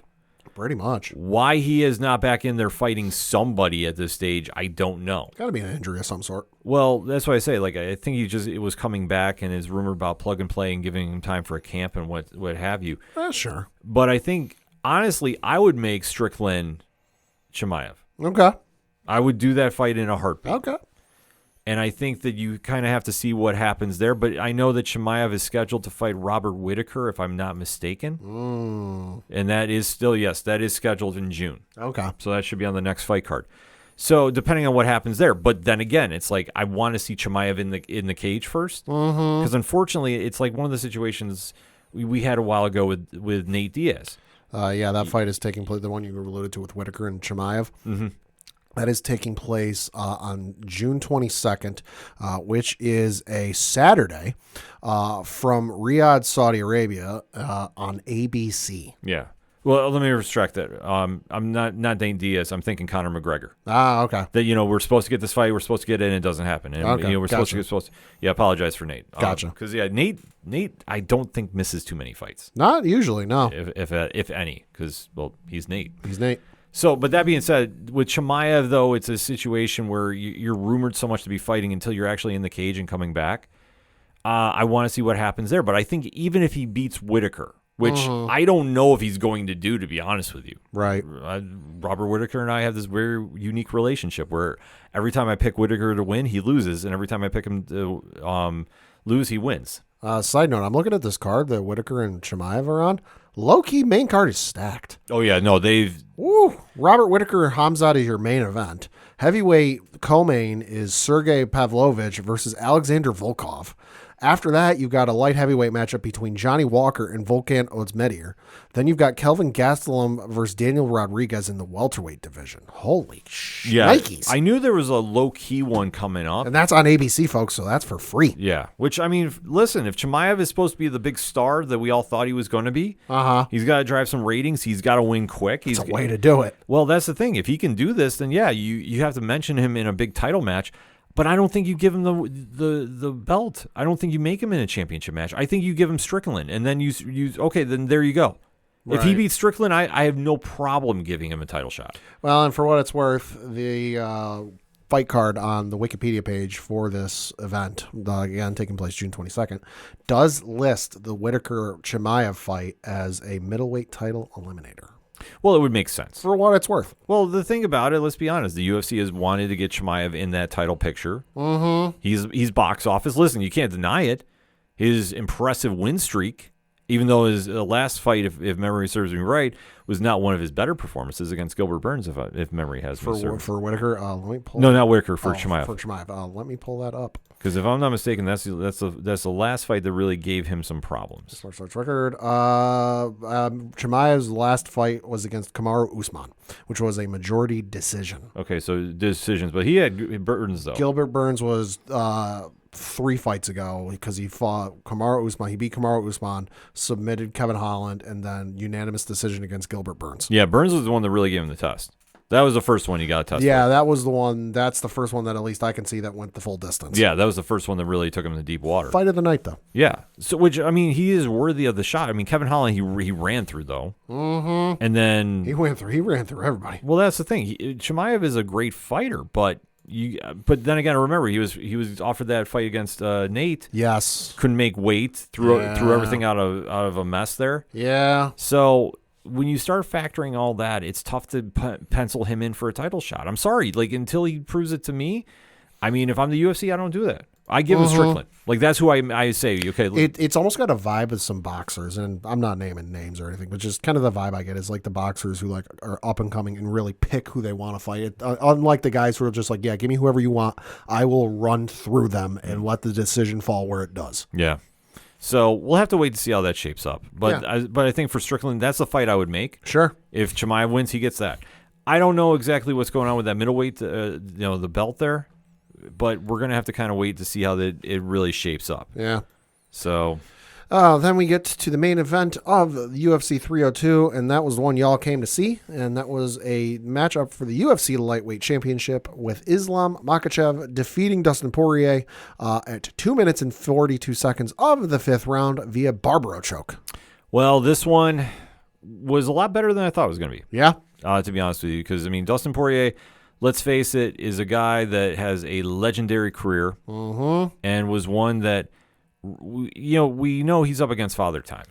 Pretty much. Why he is not back in there fighting somebody at this stage, I don't know. Got to be an injury of some sort. Well, that's why I say, I think it was coming back and is rumored about plug and play and giving him time for a camp and what have you. Sure. But I think, honestly, I would make Strickland Chimaev. Okay. I would do that fight in a heartbeat. Okay. And I think that you kind of have to see what happens there. But I know that Chimaev is scheduled to fight Robert Whittaker, if I'm not mistaken. And that is still, that is scheduled in June. Okay. So that should be on the next fight card. So depending on what happens there. But then again, it's I want to see Chimaev in the cage first. Because unfortunately, it's one of the situations we had a while ago with Nate Diaz. That fight is taking place, the one you alluded to with Whittaker and Chimaev. Mm-hmm. That is taking place on June 22nd, which is a Saturday from Riyadh, Saudi Arabia on ABC. Yeah. Well, let me retract that. I'm not Nate Diaz. I'm thinking Conor McGregor. Ah, okay. That, we're supposed to get this fight. We're supposed to get it, and it doesn't happen. And, okay. We're supposed to. Yeah, apologize for Nate. Gotcha. Because, Nate, I don't think misses too many fights. Not usually, no. If any, because, he's Nate. He's Nate. So, but that being said, with Chimaev, though, it's a situation where you're rumored so much to be fighting until you're actually in the cage and coming back. I want to see what happens there. But I think even if he beats Whittaker, which I don't know if he's going to do, to be honest with you. Right. Robert Whittaker and I have this very unique relationship where every time I pick Whittaker to win, he loses, and every time I pick him to lose, he wins. Side note, I'm looking at this card that Whittaker and Chimaev are on. Low-key main card is stacked. Oh, yeah. No, they've... Woo! Robert Whittaker and Hamzat is your main event. Heavyweight co-main is Sergey Pavlovich versus Alexander Volkov. After that, you've got a light heavyweight matchup between Johnny Walker and Volkan Ozdemir. Then you've got Kelvin Gastelum versus Daniel Rodriguez in the welterweight division. Holy shnikes. I knew there was a low-key one coming up. And that's on ABC, folks, so that's for free. Yeah, which, I mean, listen, if Chimaev is supposed to be the big star that we all thought he was going to be, he's got to drive some ratings. He's got to win quick. It's a way to do it. Well, that's the thing. If he can do this, then, yeah, you have to mention him in a big title match. But I don't think you give him the belt. I don't think you make him in a championship match. I think you give him Strickland, and then okay, then there you go. Right. If he beats Strickland, I have no problem giving him a title shot. Well, and for what it's worth, the fight card on the Wikipedia page for this event, again taking place June 22nd, does list the Whittaker-Chimaev fight as a middleweight title eliminator. Well, it would make sense. For what it's worth. Well, the thing about it, let's be honest, the UFC has wanted to get Chimaev in that title picture. Mm-hmm. He's box office. Listen, you can't deny it. His impressive win streak, even though his last fight, if memory serves me right, was not one of his better performances against Gilbert Burns, if memory has me served. For Whittaker, let me pull. No, not Whittaker, for Chimaev. For Chimaev, let me pull that up. Because if I'm not mistaken, that's the last fight that really gave him some problems. Search record. Chimaev's last fight was against Kamaru Usman, which was a majority decision. Okay, so decisions, but he had Burns though. Gilbert Burns was 3 fights ago because he fought Kamaru Usman. He beat Kamaru Usman, submitted Kevin Holland, and then unanimous decision against Gilbert Burns. Yeah, Burns was the one that really gave him the test. That was the first one he got tested. Yeah, that was the one. That's the first one that at least I can see that went the full distance. Yeah, that was the first one that really took him to deep water. Fight of the night, though. Yeah. So, which, I mean, he is worthy of the shot. I mean, Kevin Holland, he ran through, though. Mm-hmm. And then... He ran through everybody. Well, that's the thing. Chimaev is a great fighter, but then again, remember, he was offered that fight against Nate. Yes. Couldn't make weight, threw everything out of a mess there. Yeah. So... when you start factoring all that, it's tough to pencil him in for a title shot. I'm sorry. Like, until he proves it to me, I mean, if I'm the UFC, I don't do that. I give him Strickland. Like, that's who I say, okay. It's almost got a vibe of some boxers, and I'm not naming names or anything, but just kind of the vibe I get is like the boxers who like are up and coming and really pick who they want to fight. Unlike the guys who are just like, yeah, give me whoever you want. I will run through them and let the decision fall where it does. Yeah. So we'll have to wait to see how that shapes up. But I think for Strickland, that's the fight I would make. Sure. If Chimaev wins, he gets that. I don't know exactly what's going on with that middleweight, the belt there, but we're going to have to kind of wait to see how it really shapes up. Yeah. So... then we get to the main event of the UFC 302, and that was the one y'all came to see, and that was a matchup for the UFC Lightweight Championship with Islam Makhachev defeating Dustin Poirier at 2 minutes and 42 seconds of the 5th round via Barbaro choke. Well, this one was a lot better than I thought it was going to be. Yeah. To be honest with you, because, I mean, Dustin Poirier, let's face it, is a guy that has a legendary career and was one that... we know he's up against Father Time.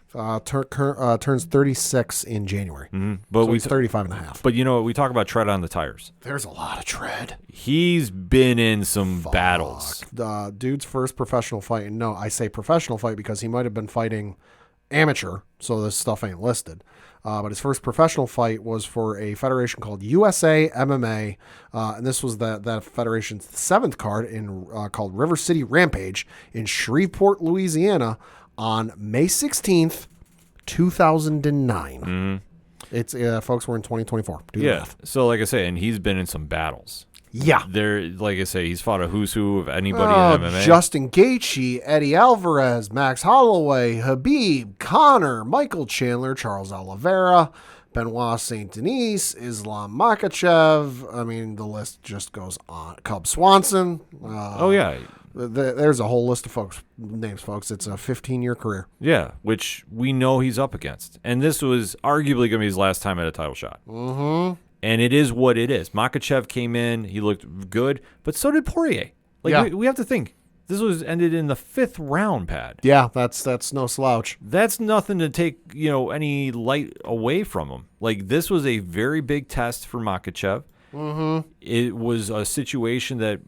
Turns 36 in January. But so he's 35 and a half. But we talk about tread on the tires. There's a lot of tread. He's been in some battles. Dude's first professional fight. And no, I say professional fight because he might have been fighting amateur, so this stuff ain't listed. But his first professional fight was for a federation called USA MMA, and this was that federation's 7th card called River City Rampage in Shreveport, Louisiana, on May 16th, 2009. It's folks, we're in 2024. Do the math. So like I say, and he's been in some battles. Yeah. Like I say, he's fought a who's who of anybody in MMA. Justin Gaethje, Eddie Alvarez, Max Holloway, Habib, Conor, Michael Chandler, Charles Oliveira, Benoit St. Denis, Islam Makhachev. I mean, the list just goes on. Cub Swanson. There's a whole list of names, folks. It's a 15-year career. Yeah, which we know he's up against. And this was arguably going to be his last time at a title shot. And it is what it is. Makhachev came in. He looked good, but so did Poirier. We have to think. This was ended in the 5th round, Pat. Yeah, that's no slouch. That's nothing to take, any light away from him. Like, this was a very big test for Makhachev. Mm-hmm. It was a situation that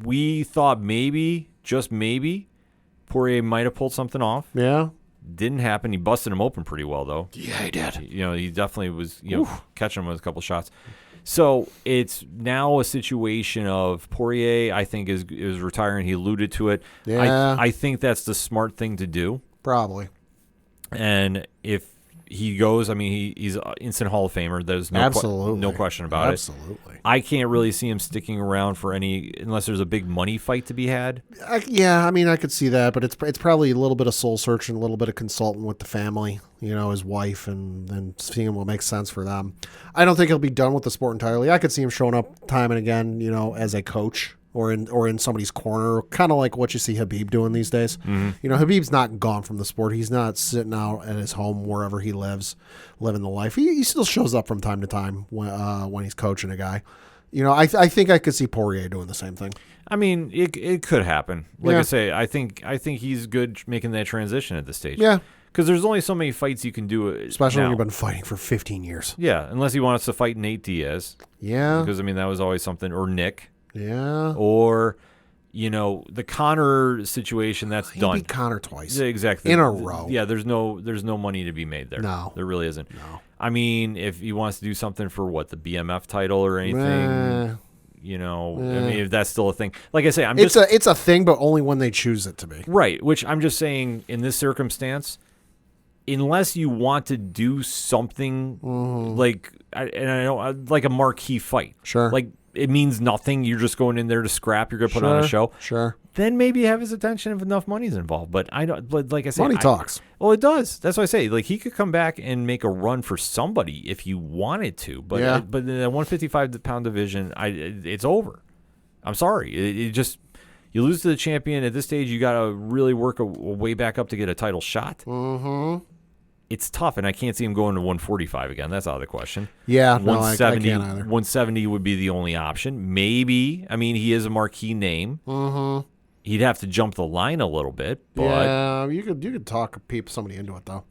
we thought maybe, just maybe, Poirier might have pulled something off. Yeah. Didn't happen. He busted him open pretty well, though. Yeah, he did. He definitely was, catching him with a couple shots. So it's now a situation of Poirier, I think, is retiring. He alluded to it. Yeah. I think that's the smart thing to do. Probably. And if he goes, I mean, he's an instant Hall of Famer. There's no question about it. Absolutely. I can't really see him sticking around for unless there's a big money fight to be had. I could see that, but it's probably a little bit of soul searching, a little bit of consulting with the family, his wife, and then seeing what makes sense for them. I don't think he'll be done with the sport entirely. I could see him showing up time and again, as a coach or in somebody's corner, kind of like what you see Khabib doing these days. Mm-hmm. Khabib's not gone from the sport. He's not sitting out at his home wherever he lives, living the life. He still shows up from time to time when he's coaching a guy. I think I could see Poirier doing the same thing. I mean, it could happen. Like I say, I think he's good making that transition at this stage. Yeah. Because there's only so many fights you can do. Especially now. when you've been fighting for 15 years. Yeah, unless he wants to fight Nate Diaz. Yeah. Because, that was always something. Or Nick. Yeah. Or, the Conor situation, that's He done. beat Conor twice. Exactly. In a row. Yeah, there's no money to be made there. No. There really isn't. No. I mean, if he wants to do something for, the BMF title or anything, if that's still a thing. Like I say, it's a thing, but only when they choose it to be. Right, which I'm just saying in this circumstance, unless you want to do something like a marquee fight. Sure. Like, it means nothing. You're just going in there to scrap. You're going to put on a show. Sure. Then maybe have his attention if enough money's involved. But I don't. But like I said, money talks. Well, it does. That's what I say. Like, he could come back and make a run for somebody if he wanted to. But but in the 155-pound division, it's over. I'm sorry. It just, you lose to the champion at this stage. You got to really work a way back up to get a title shot. Mm-hmm. It's tough, and I can't see him going to 145 again. That's out of the question. Yeah, 170, I can't either. 170 would be the only option. Maybe. I mean, he is a marquee name. Mm-hmm. He'd have to jump the line a little bit. But yeah, you could talk somebody into it, though.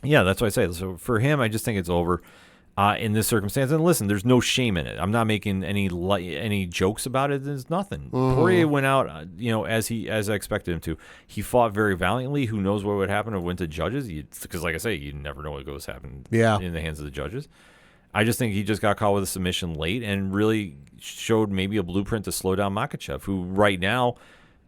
Yeah, that's what I say. So for him, I just think it's over in this circumstance. And listen, there's no shame in it. I'm not making any jokes about it. There's nothing. Mm-hmm. Poirier went out, as I expected him to. He fought very valiantly. Who knows what would happen if it went to judges? Because, like I say, you never know what goes happen in the hands of the judges. I just think he just got caught with a submission late and really showed maybe a blueprint to slow down Makhachev, who right now,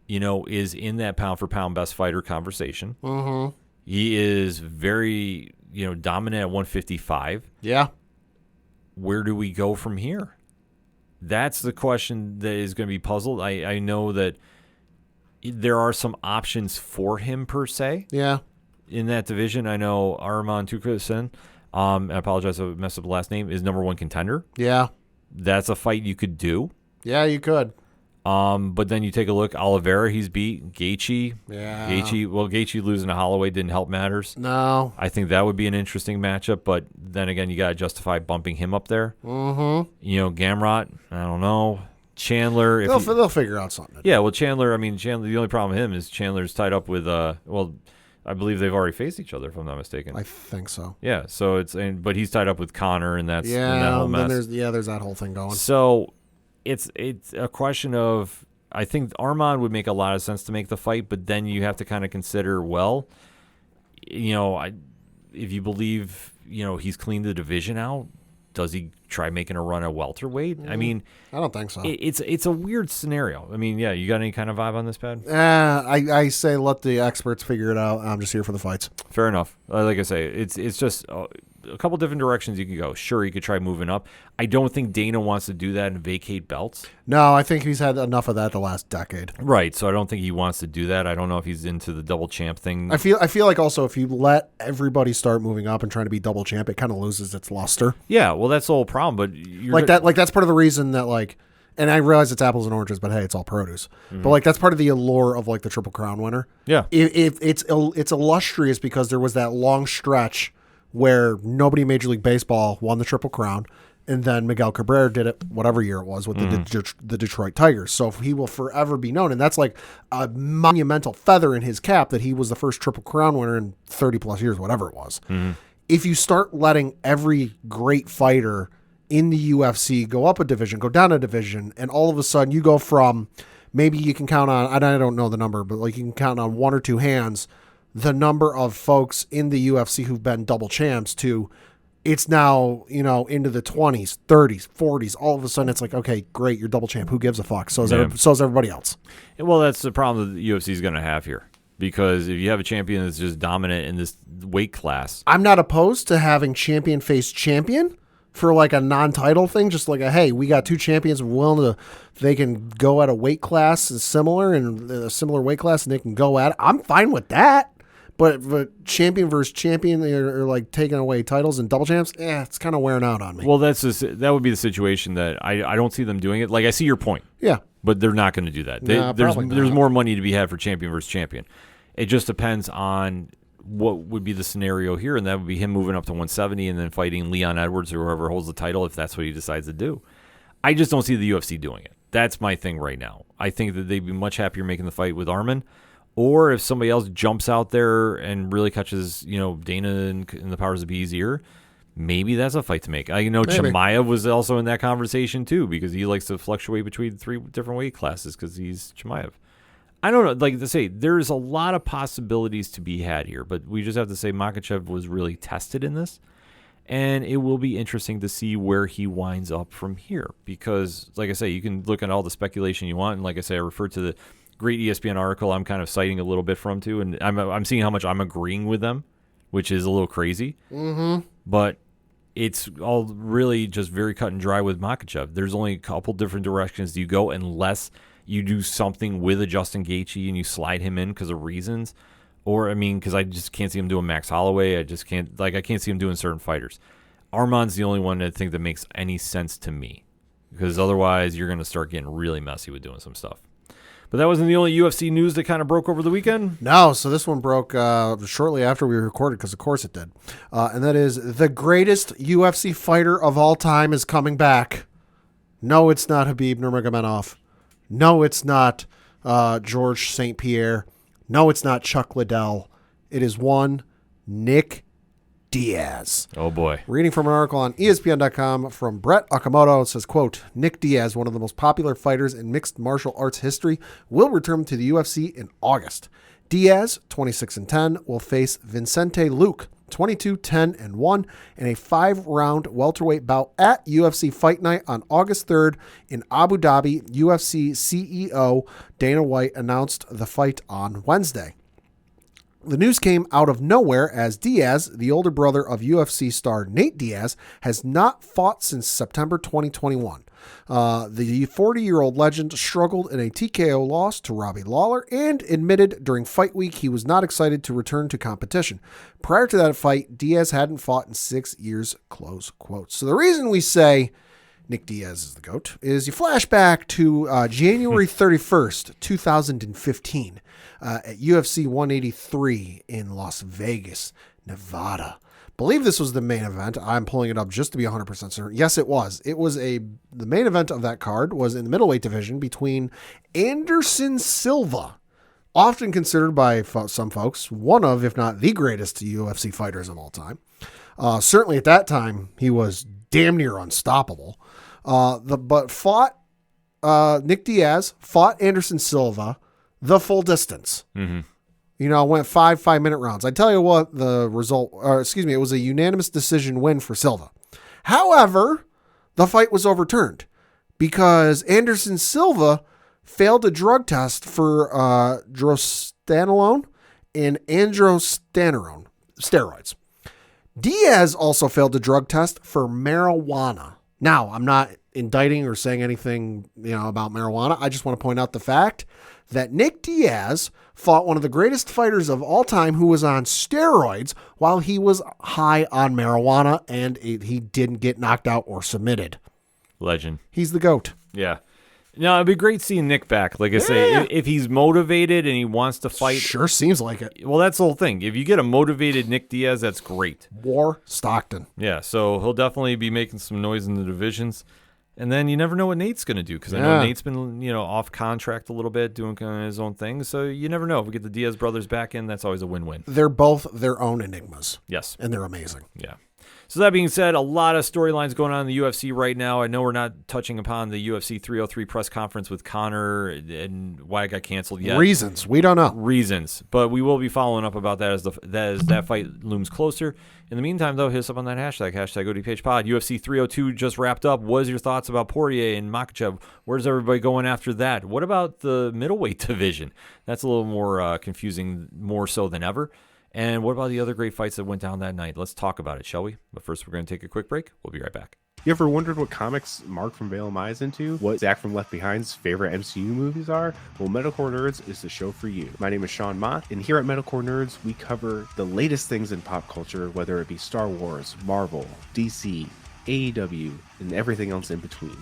is in that pound-for-pound best fighter conversation. Mm-hmm. He is very, dominant at 155. Yeah. Where do we go from here? That's the question that is going to be puzzled. I know that there are some options for him, per se. Yeah. In that division, I know Arman Tukasin, I apologize if I messed up the last name, is number one contender. Yeah. That's a fight you could do. Yeah, you could. But then you take a look, Oliveira, he's beat. Gaethje. Yeah. Gaethje losing to Holloway didn't help matters. No. I think that would be an interesting matchup, but then again, you got to justify bumping him up there. Mm-hmm. Gamrot, I don't know. Chandler. They'll figure out something. Yeah, well, Chandler, the only problem with him is Chandler's tied up with, I believe they've already faced each other, if I'm not mistaken. I think so. Yeah, so but he's tied up with Conor, and that's that whole mess. Then there's that whole thing going. So it's a question of, I think Arman would make a lot of sense to make the fight, but then you have to kind of consider, if you believe, he's cleaned the division out, does he try making a run at welterweight? I mean, I don't think so. It's a weird scenario. I mean, yeah, you got any kind of vibe on this, Pad? I say let the experts figure it out. I'm just here for the fights. Fair enough. Like I say, it's just a couple different directions you could go. Sure, you could try moving up. I don't think Dana wants to do that and vacate belts. No, I think he's had enough of that the last decade. Right, so I don't think he wants to do that. I don't know if he's into the double champ thing. I feel like also if you let everybody start moving up and trying to be double champ, it kind of loses its luster. Yeah, well, that's the whole problem. But that's part of the reason that and I realize it's apples and oranges, but hey, it's all produce. Mm-hmm. But that's part of the allure of the Triple Crown winner. Yeah, if it's illustrious because there was that long stretch where nobody in Major League Baseball won the Triple Crown, And then Miguel Cabrera did it whatever year it was with the Detroit Tigers. So he will forever be known. And that's like a monumental feather in his cap that he was the first Triple Crown winner in 30 plus years, whatever it was. If you start letting every great fighter in the UFC go up a division, go down a division, and all of a sudden you go from, maybe you can count on, I don't know the number, but like you can count on one or two hands the number of folks in the UFC who've been double champs to, it's now, into the 20s, 30s, 40s. All of a sudden, it's like, okay, great, you're double champ. Who gives a fuck? So is everybody else. Well, that's the problem that the UFC is going to have here. Because if you have a champion that's just dominant in this weight class. I'm not opposed to having champion face champion for like a non-title thing. Just like hey, we got two champions they can go at a weight class similar and a similar weight class and they can go at it. I'm fine with that. But champion versus champion, or like taking away titles and double champs, it's kind of wearing out on me. Well, that would be the situation that I don't see them doing it. Like, I see your point. Yeah. But they're not going to do that. There's more money to be had for champion versus champion. It just depends on what would be the scenario here, and that would be him moving up to 170 and then fighting Leon Edwards or whoever holds the title if that's what he decides to do. I just don't see the UFC doing it. That's my thing right now. I think that they'd be much happier making the fight with Arman. Or if somebody else jumps out there and really catches, Dana and the powers that be's ear, maybe that's a fight to make. I know Chimaev was also in that conversation too because he likes to fluctuate between 3 different weight classes because he's Chimaev. I don't know. Like to say, there's a lot of possibilities to be had here, but we just have to say Makhachev was really tested in this, and it will be interesting to see where he winds up from here because, like I say, you can look at all the speculation you want, and like I say, I referred to the great ESPN article I'm kind of citing a little bit from too, and I'm seeing how much I'm agreeing with them, which is a little crazy. But it's all really just very cut and dry with Makhachev. There's only a couple different directions you go unless you do something with a Justin Gaethje and you slide him in because of reasons. Or, because I just can't see him doing Max Holloway. I can't see him doing certain fighters. Arman's the only one I think that makes any sense to me because otherwise you're going to start getting really messy with doing some stuff. But that wasn't the only UFC news that kind of broke over the weekend? No, so this one broke shortly after we recorded, because of course it did. And that is, the greatest UFC fighter of all time is coming back. No, it's not Khabib Nurmagomedov. No, it's not George St. Pierre. No, it's not Chuck Liddell. It is one Nick Diaz. Oh, boy. Reading from an article on ESPN.com from Brett Okamoto, it says, quote, Nick Diaz, one of the most popular fighters in mixed martial arts history, will return to the UFC in August. Diaz, 26-10, will face Vicente Luque, 22-10-1, in a 5-round welterweight bout at UFC Fight Night on August 3rd in Abu Dhabi. UFC CEO Dana White announced the fight on Wednesday. The news came out of nowhere as Diaz, the older brother of UFC star Nate Diaz, has not fought since September 2021. The 40-year-old legend struggled in a TKO loss to Robbie Lawler and admitted during fight week he was not excited to return to competition. Prior to that fight, Diaz hadn't fought in 6 years, close quotes. So the reason we say Nick Diaz is the GOAT is you flash back to January 31st, 2015. At UFC 183 in Las Vegas, Nevada. Believe this was the main event. I'm pulling it up just to be 100% certain. Yes, it was. The main event of that card was in the middleweight division between Anderson Silva, often considered by some folks one of, if not the greatest UFC fighters of all time. Certainly at that time, he was damn near unstoppable. Nick Diaz fought Anderson Silva the full distance. Mm-hmm. Went 5-minute rounds. I tell you what, it was a unanimous decision win for Silva. However, the fight was overturned because Anderson Silva failed a drug test for drostanolone and androstenedione steroids. Diaz also failed a drug test for marijuana. Now, I'm not indicting or saying anything, about marijuana. I just want to point out the fact that Nick Diaz fought one of the greatest fighters of all time who was on steroids while he was high on marijuana, and he didn't get knocked out or submitted. Legend. He's the GOAT. Yeah. No, it'd be great seeing Nick back. Like I say, if he's motivated and he wants to fight. Sure seems like it. Well, that's the whole thing. If you get a motivated Nick Diaz, that's great. War Stockton. Yeah, so he'll definitely be making some noise in the divisions. And then you never know what Nate's going to do because I know Nate's been, off contract a little bit, doing kind of his own thing. So you never know. If we get the Diaz brothers back in, that's always a win-win. They're both their own enigmas. Yes. And they're amazing. Yeah. So that being said, a lot of storylines going on in the UFC right now. I know we're not touching upon the UFC 303 press conference with Conor and why it got canceled yet. Reasons. We don't know. Reasons. But we will be following up about that as that fight looms closer. In the meantime, though, hit us up on that hashtag ODPH pod. UFC 302 just wrapped up. What is your thoughts about Poirier and Makhachev? Where's everybody going after that? What about the middleweight division? That's a little more confusing, more so than ever. And what about the other great fights that went down that night? Let's talk about it, shall we? But first, we're going to take a quick break. We'll be right back. You ever wondered what comics Mark from Vale is into? What Zach from Left Behind's favorite MCU movies are? Well, Metalcore Nerds is the show for you. My name is Sean Mott, and here at Metalcore Nerds, we cover the latest things in pop culture, whether it be Star Wars, Marvel, DC, AEW, and everything else in between.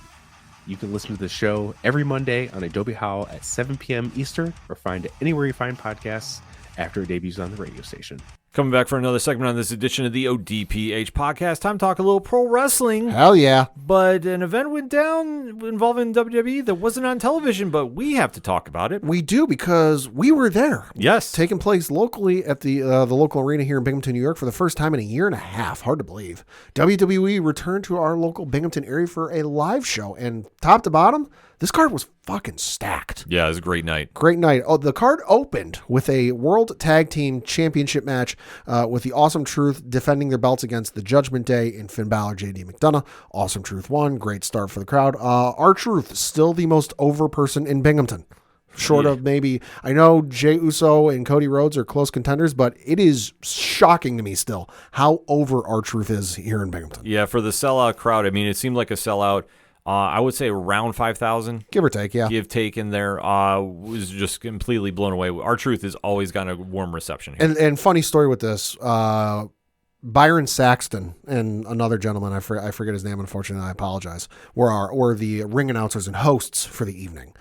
You can listen to the show every Monday on Adobe Howl at 7 p.m. Eastern, or find it anywhere you find podcasts after it debuts on the radio station. Coming back for another segment on this edition of the ODPH podcast. Time to talk a little pro wrestling. Hell yeah. But an event went down involving WWE that wasn't on television, but we have to talk about it. We do because we were there. Yes. Taking place locally at the local arena here in Binghamton, New York for the first time in a year and a half. Hard to believe. WWE returned to our local Binghamton area for a live show. And top to bottom, this card was fucking stacked. Yeah, it was a great night. Great night. Oh, the card opened with a World Tag Team Championship match with the Awesome Truth defending their belts against the Judgment Day and Finn Balor, JD McDonough. Awesome Truth won. Great start for the crowd. R-Truth, still the most over person in Binghamton. Short of maybe, I know Jey Uso and Cody Rhodes are close contenders, but it is shocking to me still how over R-Truth is here in Binghamton. Yeah, for the sellout crowd, I mean, it seemed like a sellout. I would say around 5,000. Give or take, yeah. Give take in there. Was just completely blown away. R-Truth has always gotten a warm reception here. And funny story with this, Byron Saxton and another gentleman, I forget his name, unfortunately, I apologize, were the ring announcers and hosts for the evening.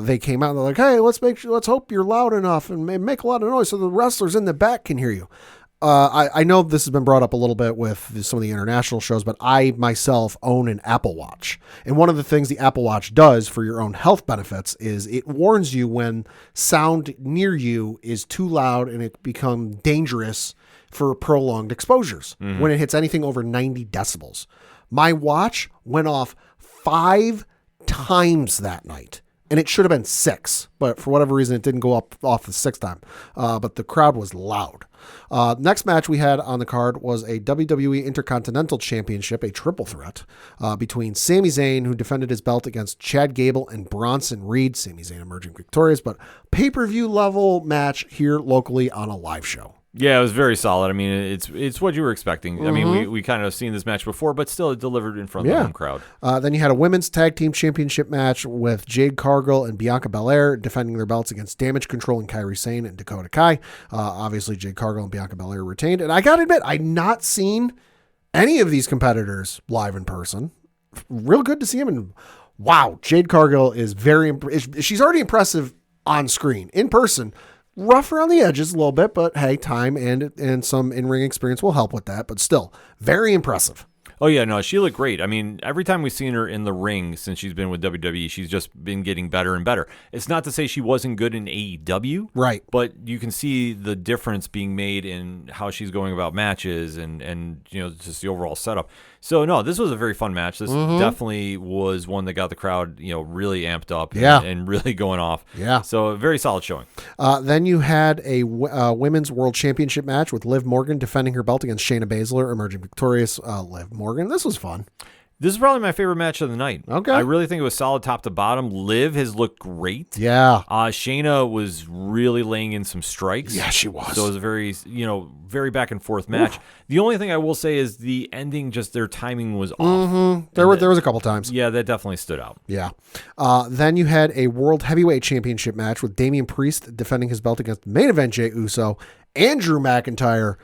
They came out and they're like, hey, let's hope you're loud enough and make a lot of noise so the wrestlers in the back can hear you. I know this has been brought up a little bit with some of the international shows, but I myself own an Apple Watch. And one of the things the Apple Watch does for your own health benefits is it warns you when sound near you is too loud and it becomes dangerous for prolonged exposures when it hits anything over 90 decibels. My watch went off 5 times that night. And it should have been 6, but for whatever reason, it didn't go off the 6th time. But the crowd was loud. Next match we had on the card was a WWE Intercontinental Championship, a triple threat between Sami Zayn, who defended his belt against Chad Gable and Bronson Reed. Sami Zayn emerging victorious, but pay-per-view level match here locally on a live show. Yeah, it was very solid. I mean, it's what you were expecting. I mean, we kind of seen this match before, but still it delivered in front of the home crowd. Then you had a women's tag team championship match with Jade Cargill and Bianca Belair defending their belts against Damage Control and Kairi Sane and Dakota Kai. Obviously, Jade Cargill and Bianca Belair retained. And I got to admit, I've not seen any of these competitors live in person. Real good to see them. And wow, Jade Cargill is she's already impressive on screen. In person, rough around the edges a little bit, but hey, time and some in-ring experience will help with that, but still very impressive. Oh, yeah, no, she looked great. I mean, every time we've seen her in the ring since she's been with WWE, she's just been getting better and better. It's not to say she wasn't good in AEW. Right. But you can see the difference being made in how she's going about matches and just the overall setup. So, no, this was a very fun match. This definitely was one that got the crowd, really amped up and really going off. Yeah. So, a very solid showing. Then you had a women's world championship match with Liv Morgan defending her belt against Shayna Baszler, emerging victorious. Liv Morgan. This was fun. This is probably my favorite match of the night. Okay. I really think it was solid top to bottom. Liv has looked great. Yeah. Shayna was really laying in some strikes. Yeah, she was. So it was a very, very back and forth match. Oof. The only thing I will say is the ending, just their timing was off. There was a couple times. Yeah, that definitely stood out. Yeah. Then you had a World Heavyweight Championship match with Damian Priest defending his belt against the main event Jey Uso and Drew McIntyre,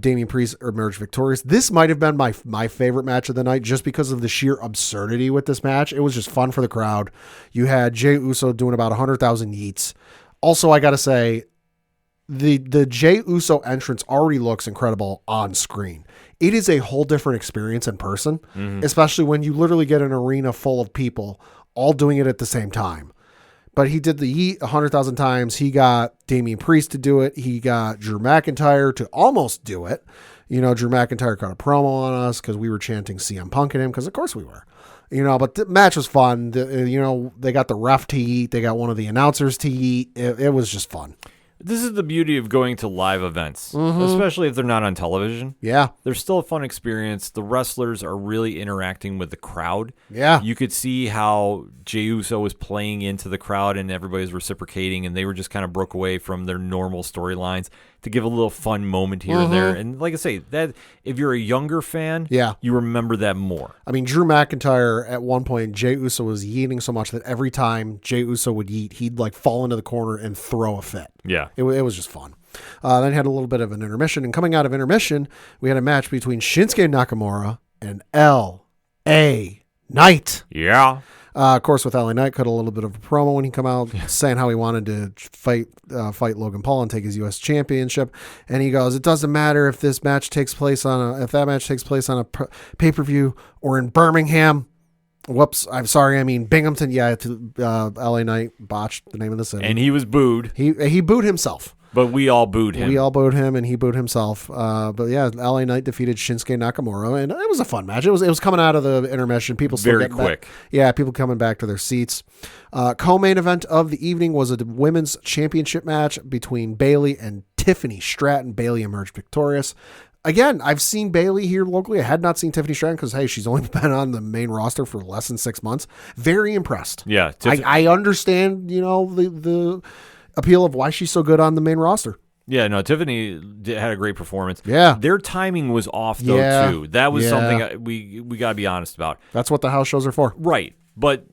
Damian Priest emerged victorious. This might have been my favorite match of the night just because of the sheer absurdity with this match. It was just fun for the crowd. You had Jey Uso doing about 100,000 yeets. Also, I got to say, the Jey Uso entrance already looks incredible on screen. It is a whole different experience in person, especially when you literally get an arena full of people all doing it at the same time. But he did the yeet 100,000 times. He got Damian Priest to do it. He got Drew McIntyre to almost do it. You know, Drew McIntyre cut a promo on us because we were chanting CM Punk at him, because of course we were. You know, but the match was fun. They got the ref to eat. They got one of the announcers to eat. It was just fun. This is the beauty of going to live events, especially if they're not on television. Yeah. They're still a fun experience. The wrestlers are really interacting with the crowd. Yeah. You could see how Jey Uso was playing into the crowd and everybody's reciprocating, and they were just kind of broke away from their normal storylines to give a little fun moment here and there. And like I say, that if you're a younger fan, you remember that more. I mean, Drew McIntyre, at one point, Jey Uso was yeeting so much that every time Jey Uso would yeet, he'd like fall into the corner and throw a fit. Yeah. It was just fun. Then had a little bit of an intermission. And coming out of intermission, we had a match between Shinsuke Nakamura and L.A. Knight. Yeah. Of course, with LA Knight, cut a little bit of a promo when he come out saying how he wanted to fight Logan Paul and take his U.S. championship. And he goes, it doesn't matter if that match takes place on a pay-per-view or in Birmingham. Whoops, I'm sorry. I mean Binghamton. Yeah, LA Knight botched the name of the city. And he was booed. He booed himself. But we all booed him. We all booed him, and he booed himself. But yeah, LA Knight defeated Shinsuke Nakamura, and it was a fun match. It was coming out of the intermission. People still very getting quick. Yeah, people coming back to their seats. Co-main event of the evening was a women's championship match between Bayley and Tiffany Stratton. Bayley emerged victorious. Again, I've seen Bayley here locally. I had not seen Tiffany Stratton because, hey, she's only been on the main roster for less than 6 months. Very impressed. Yeah. I understand, the appeal of why she's so good on the main roster. Yeah, no, Tiffany had a great performance. Yeah. Their timing was off, though, too. That was something we got to be honest about. That's what the house shows are for. Right. But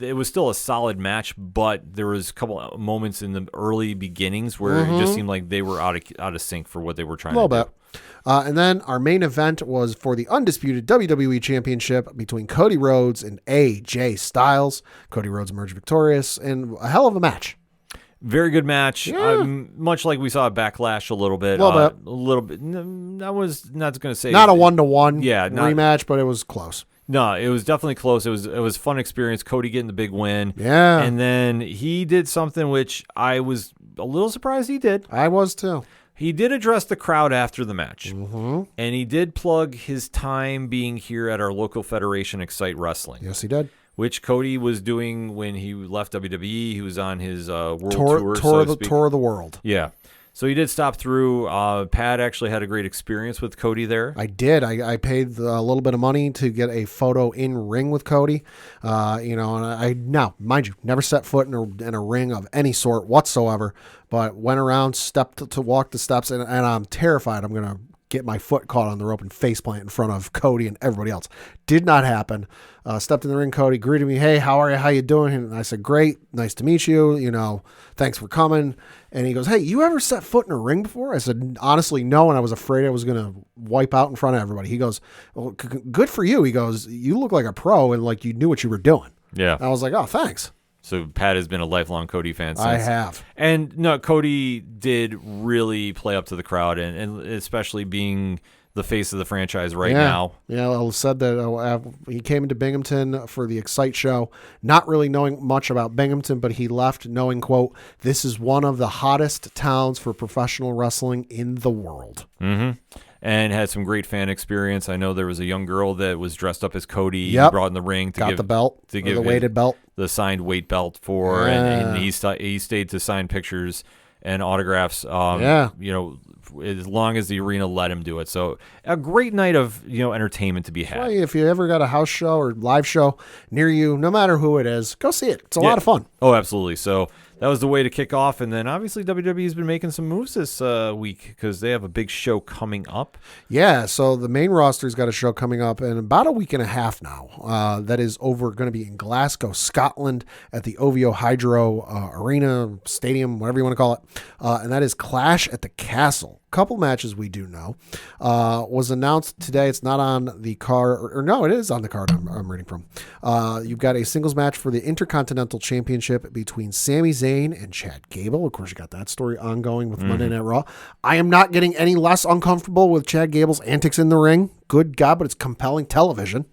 it was still a solid match, but there was a couple of moments in the early beginnings where it just seemed like they were out of sync for what they were trying to do. And then our main event was for the undisputed WWE Championship between Cody Rhodes and AJ Styles. Cody Rhodes emerged victorious in a hell of a match. Very good match. Yeah. Much like we saw at Backlash a little bit. A little bit. I was not going to say. Not a 1-to-1 rematch, but it was close. No, it was definitely close. It was a fun experience. Cody getting the big win. Yeah. And then he did something which I was a little surprised he did. I was too. He did address the crowd after the match. Mm-hmm. And he did plug his time being here at our local federation, Excite Wrestling. Yes, he did. Which Cody was doing when he left WWE. He was on his world tour tour of the world. Yeah. So he did stop through. Pat actually had a great experience with Cody there. I did. I paid a little bit of money to get a photo in ring with Cody. And I now, mind you, never set foot in a ring of any sort whatsoever, but went around, stepped to walk the steps, and I'm terrified I'm going to get my foot caught on the rope and faceplant in front of Cody and everybody else. Did not happen. Stepped in the ring. Cody greeted me. Hey, how are you? How you doing? And I said, great. Nice to meet you. Thanks for coming. And he goes, hey, you ever set foot in a ring before? I said, honestly, no. And I was afraid I was going to wipe out in front of everybody. He goes, well, good for you. He goes, you look like a pro and like you knew what you were doing. Yeah. And I was like, oh, thanks. So Pat has been a lifelong Cody fan since. I have. And no, Cody did really play up to the crowd, and especially being the face of the franchise now. Yeah, I said that he came into Binghamton for the Excite show, not really knowing much about Binghamton, but he left knowing, quote, this is one of the hottest towns for professional wrestling in the world. Mm-hmm. And had some great fan experience. I know there was a young girl that was dressed up as Cody. Yep. He brought in the ring to give the belt, to give the weighted belt, the signed weight belt for, and he stayed to sign pictures and autographs. as long as the arena let him do it. So a great night of entertainment to be had. Well, if you ever got a house show or live show near you, no matter who it is, go see it. It's a lot of fun. Oh, absolutely. So that was the way to kick off. And then obviously WWE's been making some moves this week because they have a big show coming up. Yeah, so the main roster's got a show coming up in about a week and a half now. That is going to be in Glasgow, Scotland at the OVO Hydro Arena, Stadium, whatever you want to call it. And that is Clash at the Castle. Couple matches we do know. Was announced today. It's not on the card, or no, it is on the card I'm reading from. You've got a singles match for the Intercontinental Championship between Sami Zayn and Chad Gable. Of course, you got that story ongoing with Monday Night Raw. I am not getting any less uncomfortable with Chad Gable's antics in the ring. Good God, but it's compelling television.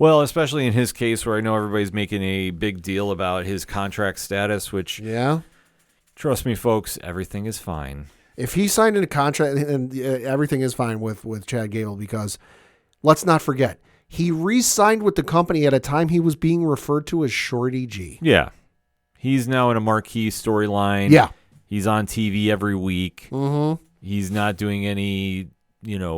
Well, especially in his case where I know everybody's making a big deal about his contract status, which, trust me, folks, everything is fine. If he signed in a contract, and everything is fine with Chad Gable, because let's not forget, he re-signed with the company at a time he was being referred to as Shorty G. Yeah. He's now in a marquee storyline. Yeah. He's on TV every week. Mm-hmm. He's not doing any,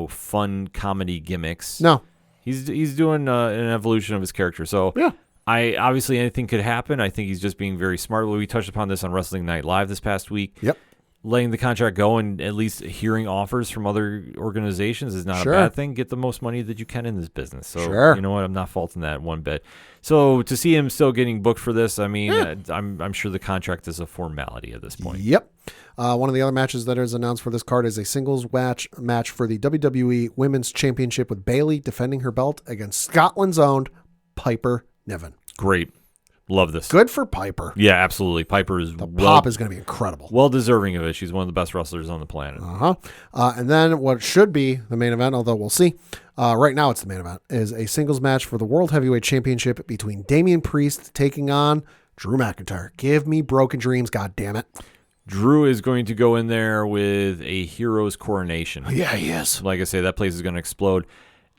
fun comedy gimmicks. No. He's doing an evolution of his character. So yeah. Obviously anything could happen. I think he's just being very smart. We touched upon this on Wrestling Night Live this past week. Yep. Letting the contract go and at least hearing offers from other organizations is not a bad thing. Get the most money that you can in this business. So you know what? I'm not faulting that one bit. So to see him still getting booked for this, I mean, I'm sure the contract is a formality at this point. Yep. One of the other matches that is announced for this card is a singles match for the WWE Women's Championship with Bayley defending her belt against Scotland's own Piper Niven. Great. Love this. Good for Piper. Yeah, absolutely. Piper is pop is going to be incredible. Well deserving of it. She's one of the best wrestlers on the planet. And then what should be the main event, although we'll see. Right now it's the main event, is a singles match for the World Heavyweight Championship between Damian Priest taking on Drew McIntyre. Give me broken dreams, God damn it. Drew is going to go in there with a hero's coronation. Yeah, he is. Like I say, that place is going to explode.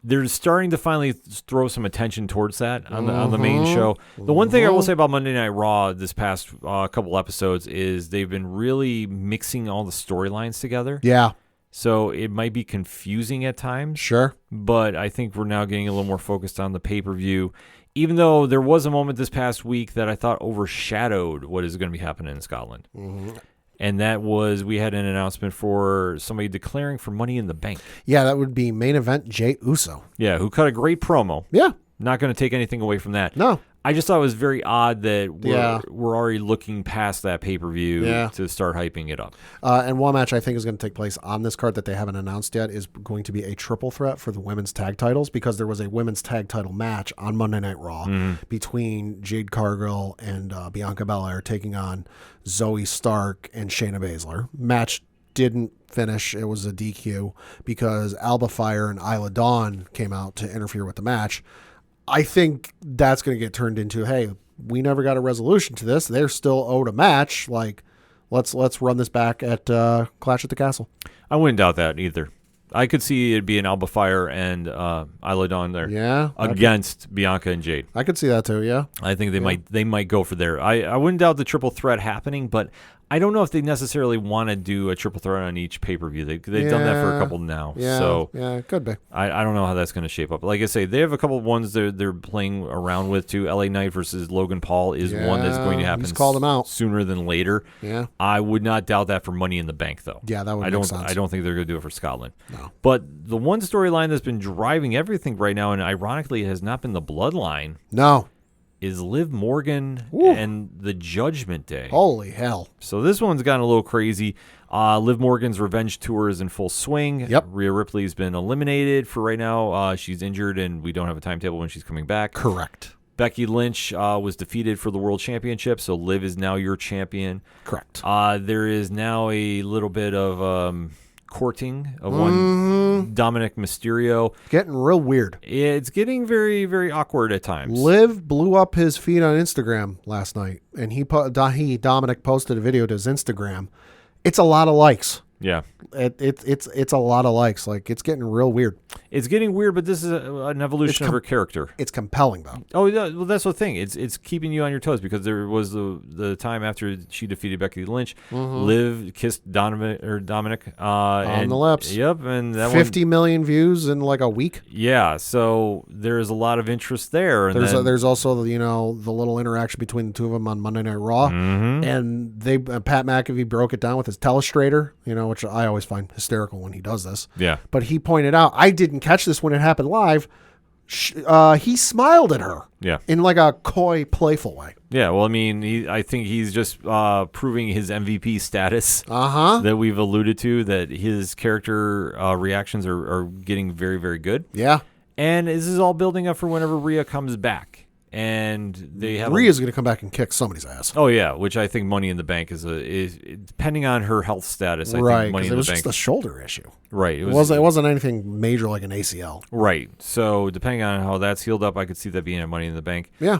They're starting to finally throw some attention towards that on the main show. The one thing I will say about Monday Night Raw this past couple episodes is they've been really mixing all the storylines together. Yeah. So it might be confusing at times. Sure. But I think we're now getting a little more focused on the pay-per-view, even though there was a moment this past week that I thought overshadowed what is going to be happening in Scotland. Mm-hmm. And that was, we had an announcement for somebody declaring for Money in the Bank. Yeah, that would be main event Jey Uso. Yeah, who cut a great promo. Yeah. Not going to take anything away from that. No. I just thought it was very odd that we're already looking past that pay-per-view to start hyping it up. And one match I think is going to take place on this card that they haven't announced yet is going to be a triple threat for the women's tag titles, because there was a women's tag title match on Monday Night Raw between Jade Cargill and Bianca Belair taking on Zoe Stark and Shayna Baszler. Match didn't finish. It was a DQ because Alba Fire and Isla Dawn came out to interfere with the match. I think that's going to get turned into, hey, we never got a resolution to this. They're still owed a match. Like, let's run this back at Clash at the Castle. I wouldn't doubt that either. I could see it being Alba Fire and Isla Dawn there. Yeah. Against Bianca and Jade. I could see that too, yeah. I think they might go for there. I wouldn't doubt the triple threat happening, but I don't know if they necessarily want to do a triple threat on each pay-per-view. They've done that for a couple now. Yeah, so it could be. I don't know how that's going to shape up. Like I say, they have a couple of ones they're playing around with too. LA Knight versus Logan Paul is one that's going to happen. He's called him out sooner than later. Yeah. I would not doubt that for Money in the Bank, though. Yeah, that would make sense. I don't think they're going to do it for Scotland. No. But the one storyline that's been driving everything right now, and ironically it has not been the Bloodline. No. Is Liv Morgan and the Judgment Day. Holy hell. So this one's gotten a little crazy. Liv Morgan's revenge tour is in full swing. Yep. Rhea Ripley's been eliminated for right now. She's injured, and we don't have a timetable when she's coming back. Correct. Becky Lynch was defeated for the World Championship, so Liv is now your champion. Correct. There is now a little bit of courting of one Dominic Mysterio. Getting real weird. It's getting very, very awkward at times. Liv blew up his feed on Instagram last night, and Dominic posted a video to his Instagram. It's a lot of likes. Yeah. It's a lot of likes. Like, it's getting real weird. It's getting weird, but this is an evolution of her character. It's compelling, though. Oh, yeah, well, that's the thing. It's keeping you on your toes, because there was the time after she defeated Becky Lynch, Liv kissed Dominic on the lips. Yep, and that 50 million views in like a week. Yeah, so there's a lot of interest there. And there's also the little interaction between the two of them on Monday Night Raw, and Pat McAfee broke it down with his telestrator, which I always find hysterical when he does this. Yeah, but he pointed out, I didn't catch this when it happened live. He smiled at her. Yeah, in like a coy, playful way. Yeah, well, I mean, I think he's just proving his MVP status that we've alluded to, that his character reactions are getting very, very good. Yeah. And this is all building up for whenever Rhea comes back. And they have Rhea's going to come back and kick somebody's ass. Oh, yeah, which I think Money in the Bank is depending on her health status. I think Money in the Bank. It was just a shoulder issue. Right. It wasn't anything major like an ACL. Right. So depending on how that's healed up, I could see that being a Money in the Bank. Yeah.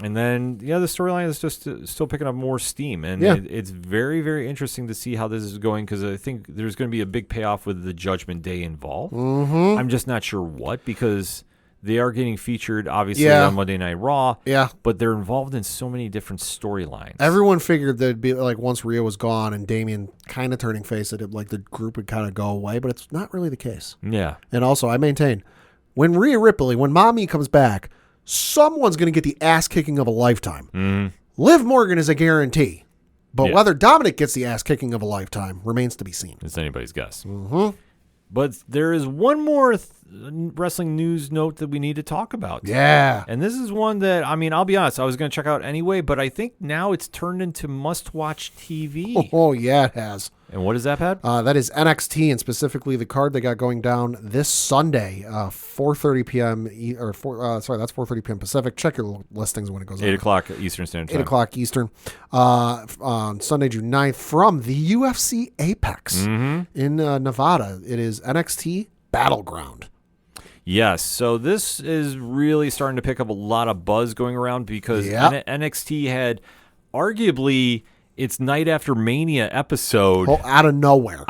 And then, the storyline is just still picking up more steam. And it's very, very interesting to see how this is going, because I think there's going to be a big payoff with the Judgment Day involved. Mm-hmm. I'm just not sure what, because they are getting featured, obviously, on Monday Night Raw. Yeah. But they're involved in so many different storylines. Everyone figured that'd be like once Rhea was gone and Damian kind of turning face, that like the group would kind of go away, but it's not really the case. Yeah. And also, I maintain, when Mommy comes back, someone's going to get the ass kicking of a lifetime. Mm-hmm. Liv Morgan is a guarantee. But whether Dominic gets the ass kicking of a lifetime remains to be seen. It's anybody's guess. Mm-hmm. But there is one more wrestling news note that we need to talk about. Yeah. And this is one that, I mean, I'll be honest, I was going to check out anyway, but I think now it's turned into must-watch TV. Oh, yeah, it has. And what is that, Pat? That is NXT, and specifically the card they got going down this Sunday, 4:30 p.m. That's 4:30 p.m. Pacific. Check your listings when it goes 8 o'clock Eastern Standard Time. 8 o'clock Eastern. On Sunday, June 9th, from the UFC Apex in Nevada. It is NXT Battleground. Yes, so this is really starting to pick up a lot of buzz going around, because NXT had arguably its Night After Mania episode. Out of nowhere.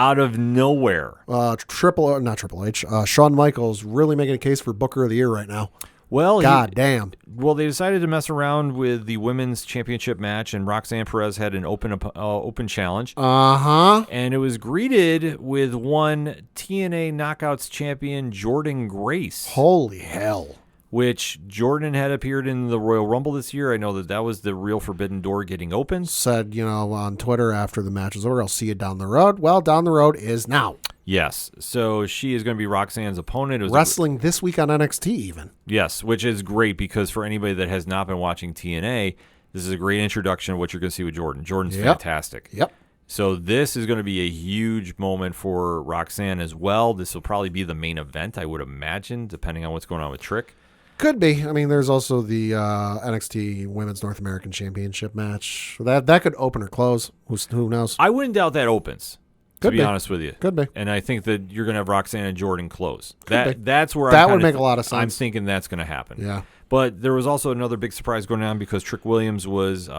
Not Triple H. Shawn Michaels really making a case for Booker of the Year right now. Well, damn. Well, they decided to mess around with the women's championship match, and Roxanne Perez had an open challenge. And it was greeted with one TNA Knockouts champion, Jordynne Grace. Holy hell. Which Jordan had appeared in the Royal Rumble this year. I know that was the real forbidden door getting open. Said, on Twitter after the match is over, I'll see you down the road. Well, down the road is now. Yes. So she is going to be Roxanne's opponent. It was wrestling this week on NXT even. Yes, which is great, because for anybody that has not been watching TNA, this is a great introduction of what you're going to see with Jordan. Jordan's fantastic. Yep. So this is going to be a huge moment for Roxanne as well. This will probably be the main event, I would imagine, depending on what's going on with Trick. Could be. I mean, there's also the NXT Women's North American Championship match. That could open or close. Who knows? I wouldn't doubt that opens, to be honest with you. Could be. And I think that you're going to have Roxanne and Jordan close. That's where that would make a lot of sense. I'm thinking that's going to happen. Yeah. But there was also another big surprise going on, because Trick Williams was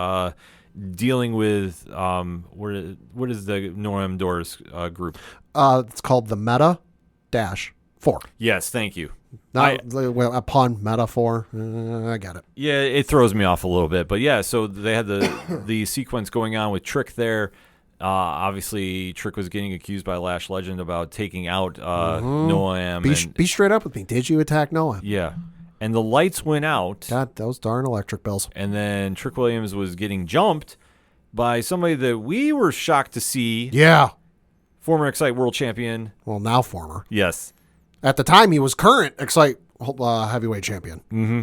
dealing with what is the Noam Doors group? It's called the Meta-4. Yes, thank you. A pun metaphor. I got it. Yeah, it throws me off a little bit, but yeah. So they had the sequence going on with Trick there. Obviously, Trick was getting accused by Lash Legend about taking out Noam. Be straight up with me. Did you attack Noam? Yeah. And the lights went out. God, those darn electric bills. And then Trick Williams was getting jumped by somebody that we were shocked to see. Yeah. Former Excite World Champion. Well, now former. Yes. At the time, he was current Excite heavyweight champion. Mm-hmm.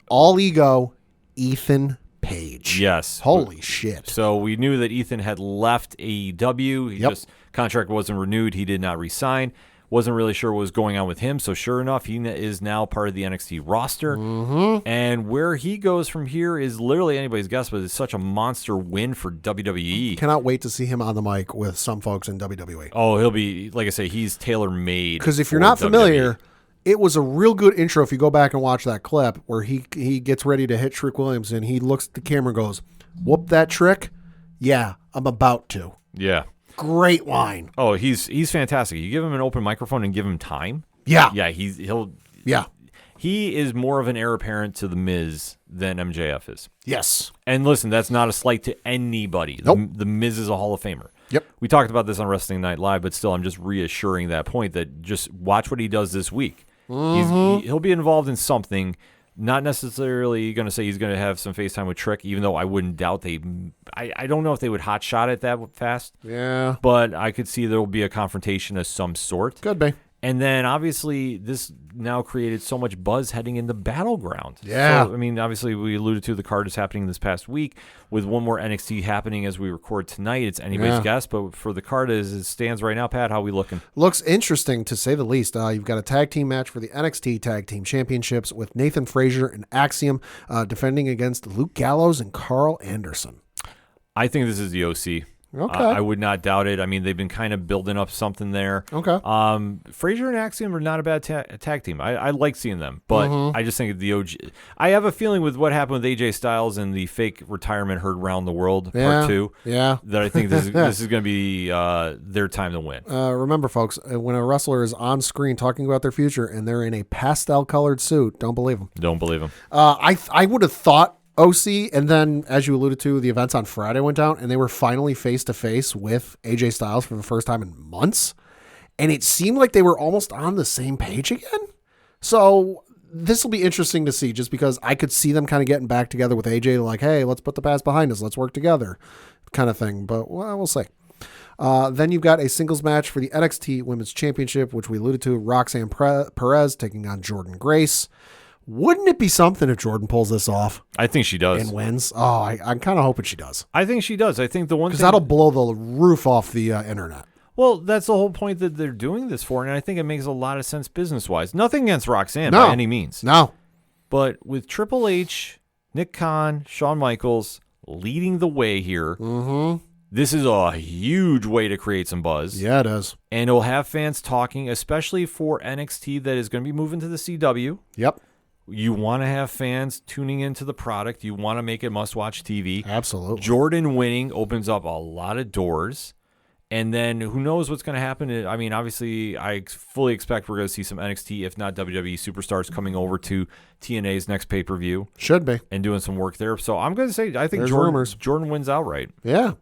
All ego, Ethan Page. Yes. Holy shit. So we knew that Ethan had left AEW. Contract wasn't renewed. He did not resign. Wasn't really sure what was going on with him. So sure enough, he is now part of the NXT roster. Mm-hmm. And where he goes from here is literally anybody's guess, but it's such a monster win for WWE. Cannot wait to see him on the mic with some folks in WWE. Oh, he'll be, like I say, he's tailor-made. Because if you're not familiar, it was a real good intro if you go back and watch that clip where he gets ready to hit Trick Williams and he looks at the camera and goes, whoop that Trick? Yeah, I'm about to. Yeah. Great line. Oh, he's fantastic. You give him an open microphone and give him time. Yeah. Yeah, he'll. Yeah. He is more of an heir apparent to The Miz than MJF is. Yes. And listen, that's not a slight to anybody. Nope. The Miz is a Hall of Famer. Yep. We talked about this on Wrestling Night Live, but still, I'm just reassuring that point that just watch what he does this week. He'll be involved in something. Not necessarily going to say he's going to have some FaceTime with Trick, even though I wouldn't doubt I don't know if they would hot shot it that fast. Yeah. But I could see there will be a confrontation of some sort. Could be. And then, obviously, this now created so much buzz heading into Battleground. Yeah. So, I mean, obviously, we alluded to the card is happening this past week with one more NXT happening as we record tonight. It's anybody's guess, but for the card as it stands right now, Pat, how are we looking? Looks interesting, to say the least. You've got a tag team match for the NXT Tag Team Championships with Nathan Frazier and Axiom defending against Luke Gallows and Carl Anderson. I think this is the OC. Okay. I would not doubt it. I mean, they've been kind of building up something there. Okay. Frazier and Axiom are not a bad tag team. I like seeing them, but I just think the OG. I have a feeling with what happened with AJ Styles and the fake retirement heard around the world part 2. Yeah. That I think this is going to be their time to win. Remember, folks, when a wrestler is on screen talking about their future and they're in a pastel-colored suit, don't believe them. Don't believe them. I would have thought OC, and then, as you alluded to, the events on Friday went down, and they were finally face-to-face with AJ Styles for the first time in months, and it seemed like they were almost on the same page again. So this will be interesting to see, just because I could see them kind of getting back together with AJ, like, hey, let's put the past behind us, let's work together, kind of thing, but well, we'll see. Then you've got a singles match for the NXT Women's Championship, which we alluded to, Roxanne Perez taking on Jordan Grace. Wouldn't it be something if Jordan pulls this off? I think she does. And wins? Oh, I'm kind of hoping she does. I think she does. I think the one because that'll blow the roof off the internet. Well, that's the whole point that they're doing this for, and I think it makes a lot of sense business-wise. Nothing against Roxanne by any means. No. But with Triple H, Nick Khan, Shawn Michaels leading the way here, this is a huge way to create some buzz. Yeah, it is. And it'll have fans talking, especially for NXT that is going to be moving to the CW. Yep. You want to have fans tuning into the product. You want to make it must-watch TV. Absolutely. Jordan winning opens up a lot of doors. And then who knows what's going to happen. I mean, obviously, I fully expect we're going to see some NXT, if not WWE superstars, coming over to TNA's next pay-per-view. Should be. And doing some work there. So I'm going to say I think There's Jordan wins outright. Yeah.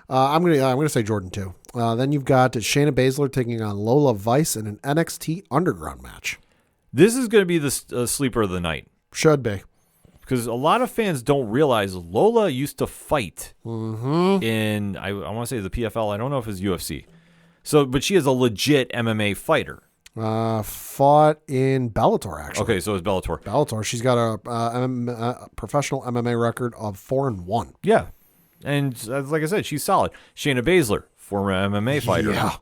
I'm gonna say Jordan too. Then you've got Shayna Baszler taking on Lola Vice in an NXT Underground match. This is going to be the sleeper of the night. Should be. Because a lot of fans don't realize Lola used to fight in, I want to say the PFL. I don't know if it's UFC. But she is a legit MMA fighter. Fought in Bellator, actually. Okay, so it's Bellator. Bellator. She's got a professional MMA record of 4-1. Yeah. And like I said, she's solid. Shayna Baszler, former MMA fighter. Yeah.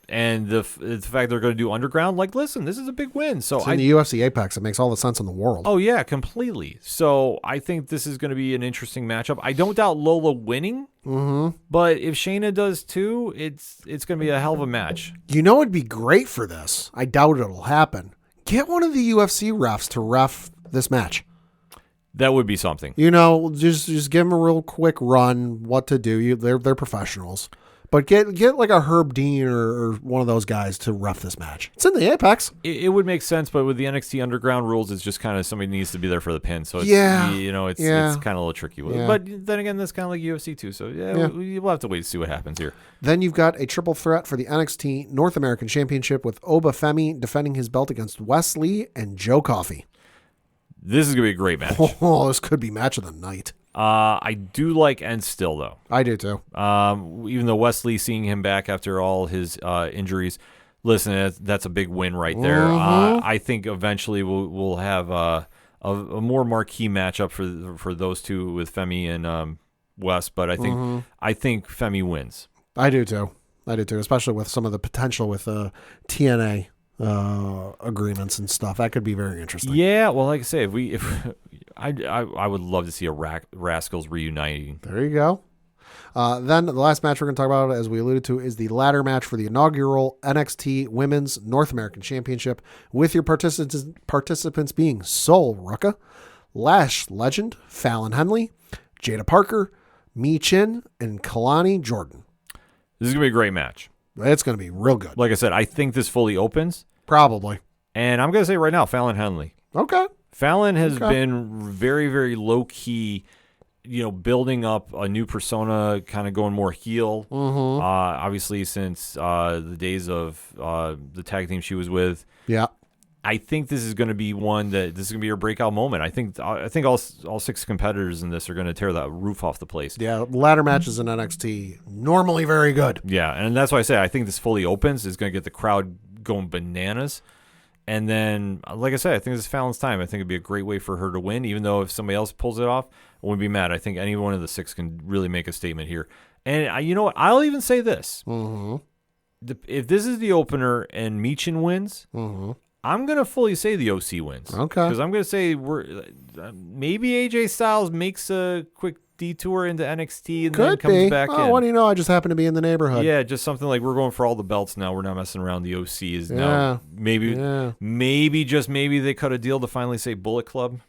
And the fact they're going to do Underground, like, listen, this is a big win. So it's in the UFC Apex. It makes all the sense in the world. Oh, yeah, completely. So I think this is going to be an interesting matchup. I don't doubt Lola winning, but if Shayna does too, it's going to be a hell of a match. You know it'd be great for this. I doubt it'll happen. Get one of the UFC refs to ref this match. That would be something. You know, just give them a real quick run, what to do. They're professionals. But get like a Herb Dean or one of those guys to ref this match. It's in the Apex. It would make sense, but with the NXT Underground rules, it's just kind of somebody needs to be there for the pin. So it's, it's kind of a little tricky. Yeah. But then again, that's kind of like UFC too. So we'll have to wait to see what happens here. Then you've got a triple threat for the NXT North American Championship with Oba Femi defending his belt against Wes Lee and Joe Coffey. This is going to be a great match. Oh, this could be match of the night. I do like End Still, though. I do, too. Even though Wesley, seeing him back after all his injuries, listen, that's a big win right there. I think eventually we'll have a more marquee matchup for those two with Femi and Wes, but I think Femi wins. I do, too. Especially with some of the potential with TNA agreements and stuff. That could be very interesting. Yeah, well, like I say, I would love to see a Rascals reuniting. There you go. Then the last match we're going to talk about, as we alluded to, is the ladder match for the inaugural NXT Women's North American Championship, with your participants being Sol Ruka, Lash Legend, Fallon Henley, Jada Parker, Mi Chin, and Kalani Jordan. This is going to be a great match. It's going to be real good. Like I said, I think this fully opens. Probably. And I'm going to say right now, Fallon Henley. Okay. Fallon has been very, very low-key, building up a new persona, kind of going more heel. Mm-hmm. Obviously, since the days of the tag team she was with. Yeah. I think this is going to be this is going to be her breakout moment. I think all 6 competitors in this are going to tear the roof off the place. Yeah, ladder matches in NXT, normally very good. Yeah, and that's why I say I think this fully opens. It's going to get the crowd going bananas. And then, like I said, I think this is Fallon's time. I think it'd be a great way for her to win, even though if somebody else pulls it off, I wouldn't be mad. I think any one of the 6 can really make a statement here. And you know what? I'll even say this. Mm-hmm. If this is the opener and Meechin wins, I'm going to fully say the OC wins. Okay. Because I'm going to say maybe AJ Styles makes a quick detour into NXT and then comes back in. What do you know? I just happen to be in the neighborhood. Yeah, just something like we're going for all the belts now. We're not messing around. The OC is now maybe they cut a deal to finally say Bullet Club.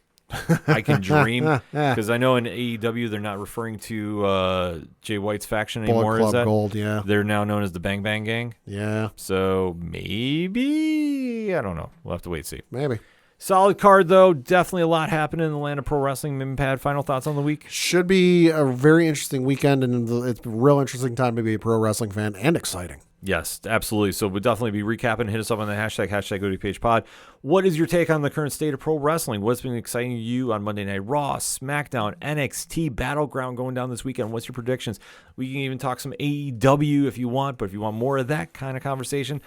I can dream because I know in AEW they're not referring to Jay White's faction anymore. Bullet Club is that? Gold, yeah. They're now known as the Bang Bang Gang. Yeah. So maybe, I don't know. We'll have to wait and see. Maybe. Solid card, though. Definitely a lot happening in the land of pro wrestling. Mimpad, final thoughts on the week? Should be a very interesting weekend, and it's a real interesting time to be a pro wrestling fan, and exciting. Yes, absolutely. So we'll definitely be recapping. Hit us up on the hashtag ODPH pod. What is your take on the current state of pro wrestling? What's been exciting to you on Monday Night Raw, SmackDown, NXT, Battleground going down this weekend? What's your predictions? We can even talk some AEW if you want, but if you want more of that kind of conversation,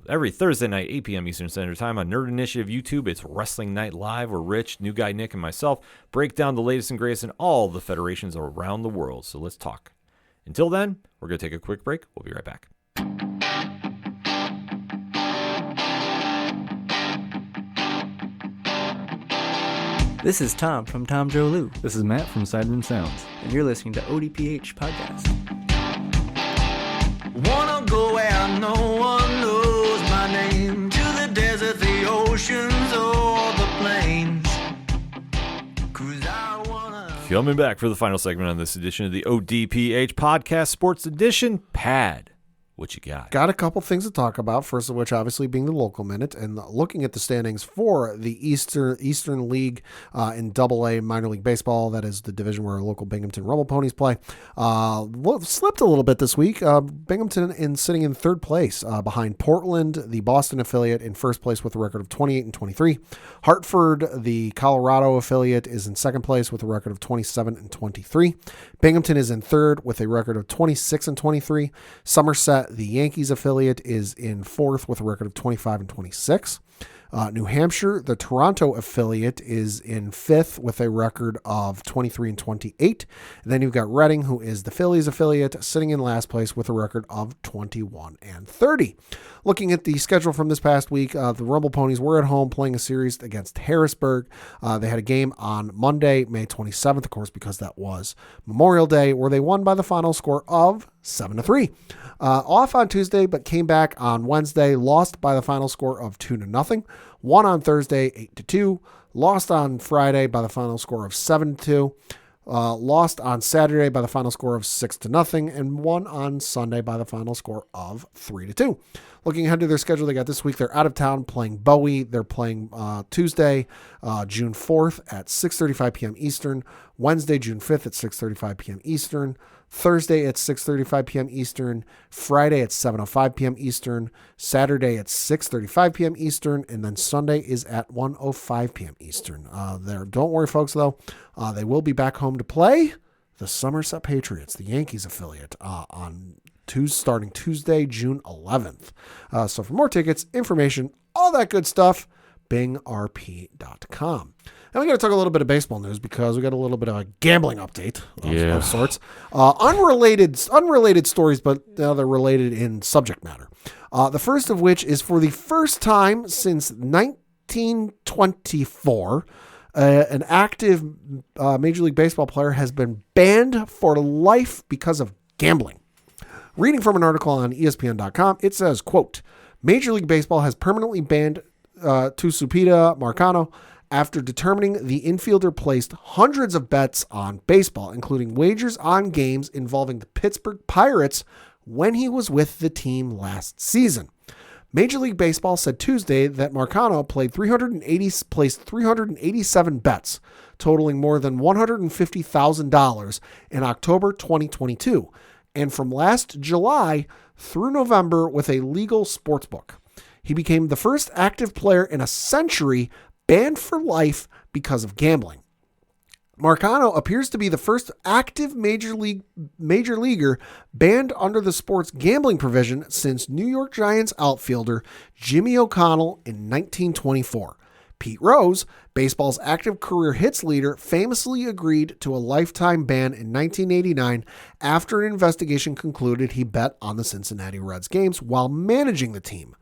every Thursday night, 8 p.m. Eastern Standard Time on Nerd Initiative YouTube, it's Wrestling Night Live, where Rich, New Guy Nick, and myself break down the latest and greatest in all the federations around the world. So let's talk. Until then, we're going to take a quick break. We'll be right back. This is Tom from Tom Joe Lou, This is Matt from Sidemen Sounds. and you're listening to ODPH Podcast. Wanna go where no one knows my name, to the desert, the oceans, or the plains. 'Cause I wanna... Coming back for the final segment on this edition of the ODPH Podcast Sports Edition. Pad, what you got? Got a couple things to talk about. First of which, obviously, being the local minute and looking at the standings for the Eastern League in AA minor league baseball. That is the division where our local Binghamton Rumble Ponies play. Slipped a little bit this week. Binghamton sitting in third place behind Portland, the Boston affiliate, in first place with a record of 28-23. Hartford, the Colorado affiliate, is in second place with a record of 27-23. Binghamton is in third with a record of 26-23. Somerset, the Yankees affiliate, is in fourth with a record of 25-26. New Hampshire, the Toronto affiliate, is in fifth with a record of 23-28. And then you've got Reading, who is the Phillies affiliate, sitting in last place with a record of 21-30. Looking at the schedule from this past week, the Rumble Ponies were at home playing a series against Harrisburg. They had a game on Monday, May 27th, of course, because that was Memorial Day, where they won by the final score of 7-3. Off on Tuesday, but came back on Wednesday, lost by the final score of 2-0. Won on Thursday, 8-2. Lost on Friday by the final score of 7-2. Lost on Saturday by the final score of 6-0, and won on Sunday by the final score of 3-2. Looking ahead to their schedule, they got this week, they're out of town playing Bowie. They're playing Tuesday, June 4th at 6:35 p.m. Eastern, Wednesday, June 5th at 6:35 p.m. Eastern, Thursday at 6:35 p.m. Eastern, Friday at 7:05 p.m. Eastern, Saturday at 6:35 p.m. Eastern, and then Sunday is at 1:05 p.m. Eastern. Don't worry, folks, though. They will be back home to play the Somerset Patriots, the Yankees affiliate, starting Tuesday, June 11th. So for more tickets, information, all that good stuff, bingrp.com. And we got to talk a little bit of baseball news because we got a little bit of a gambling update of sorts. Unrelated stories, but they're related in subject matter. The first of which is, for the first time since 1924, an active Major League Baseball player has been banned for life because of gambling. Reading from an article on ESPN.com, it says, quote, Major League Baseball has permanently banned Tucupita Marcano after determining the infielder placed hundreds of bets on baseball, including wagers on games involving the Pittsburgh Pirates when he was with the team last season. Major League Baseball said Tuesday that Marcano placed 387 bets, totaling more than $150,000 in October 2022, and from last July through November with a legal sportsbook. He became the first active player in a century banned for life because of gambling. Marcano appears to be the first active major leaguer banned under the sport's gambling provision since New York Giants outfielder Jimmy O'Connell in 1924. Pete Rose, baseball's active career hits leader, famously agreed to a lifetime ban in 1989 after an investigation concluded he bet on the Cincinnati Reds games while managing the team.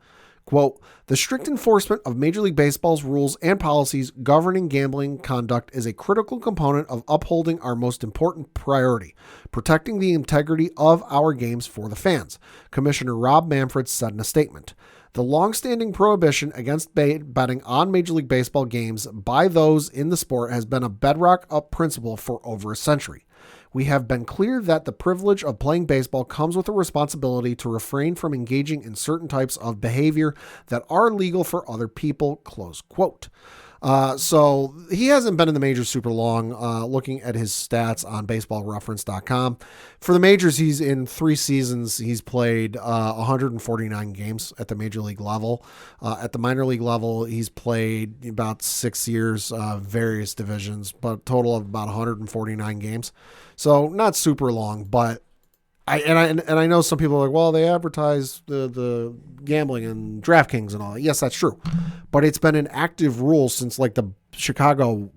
Quote, the strict enforcement of Major League Baseball's rules and policies governing gambling conduct is a critical component of upholding our most important priority, protecting the integrity of our games for the fans, Commissioner Rob Manfred said in a statement. The longstanding prohibition against betting on Major League Baseball games by those in the sport has been a bedrock principle for over a century. We have been clear that the privilege of playing baseball comes with a responsibility to refrain from engaging in certain types of behavior that are legal for other people, close quote. So he hasn't been in the majors super long. Looking at his stats on baseballreference.com. For the majors, he's in 3 seasons. He's played 149 games at the major league level. At the minor league level, he's played about 6 years, various divisions, but total of about 149 games. So not super long, but I know some people are like, well, they advertise the gambling and DraftKings and all that. Yes, that's true. But it's been an active rule since like the Chicago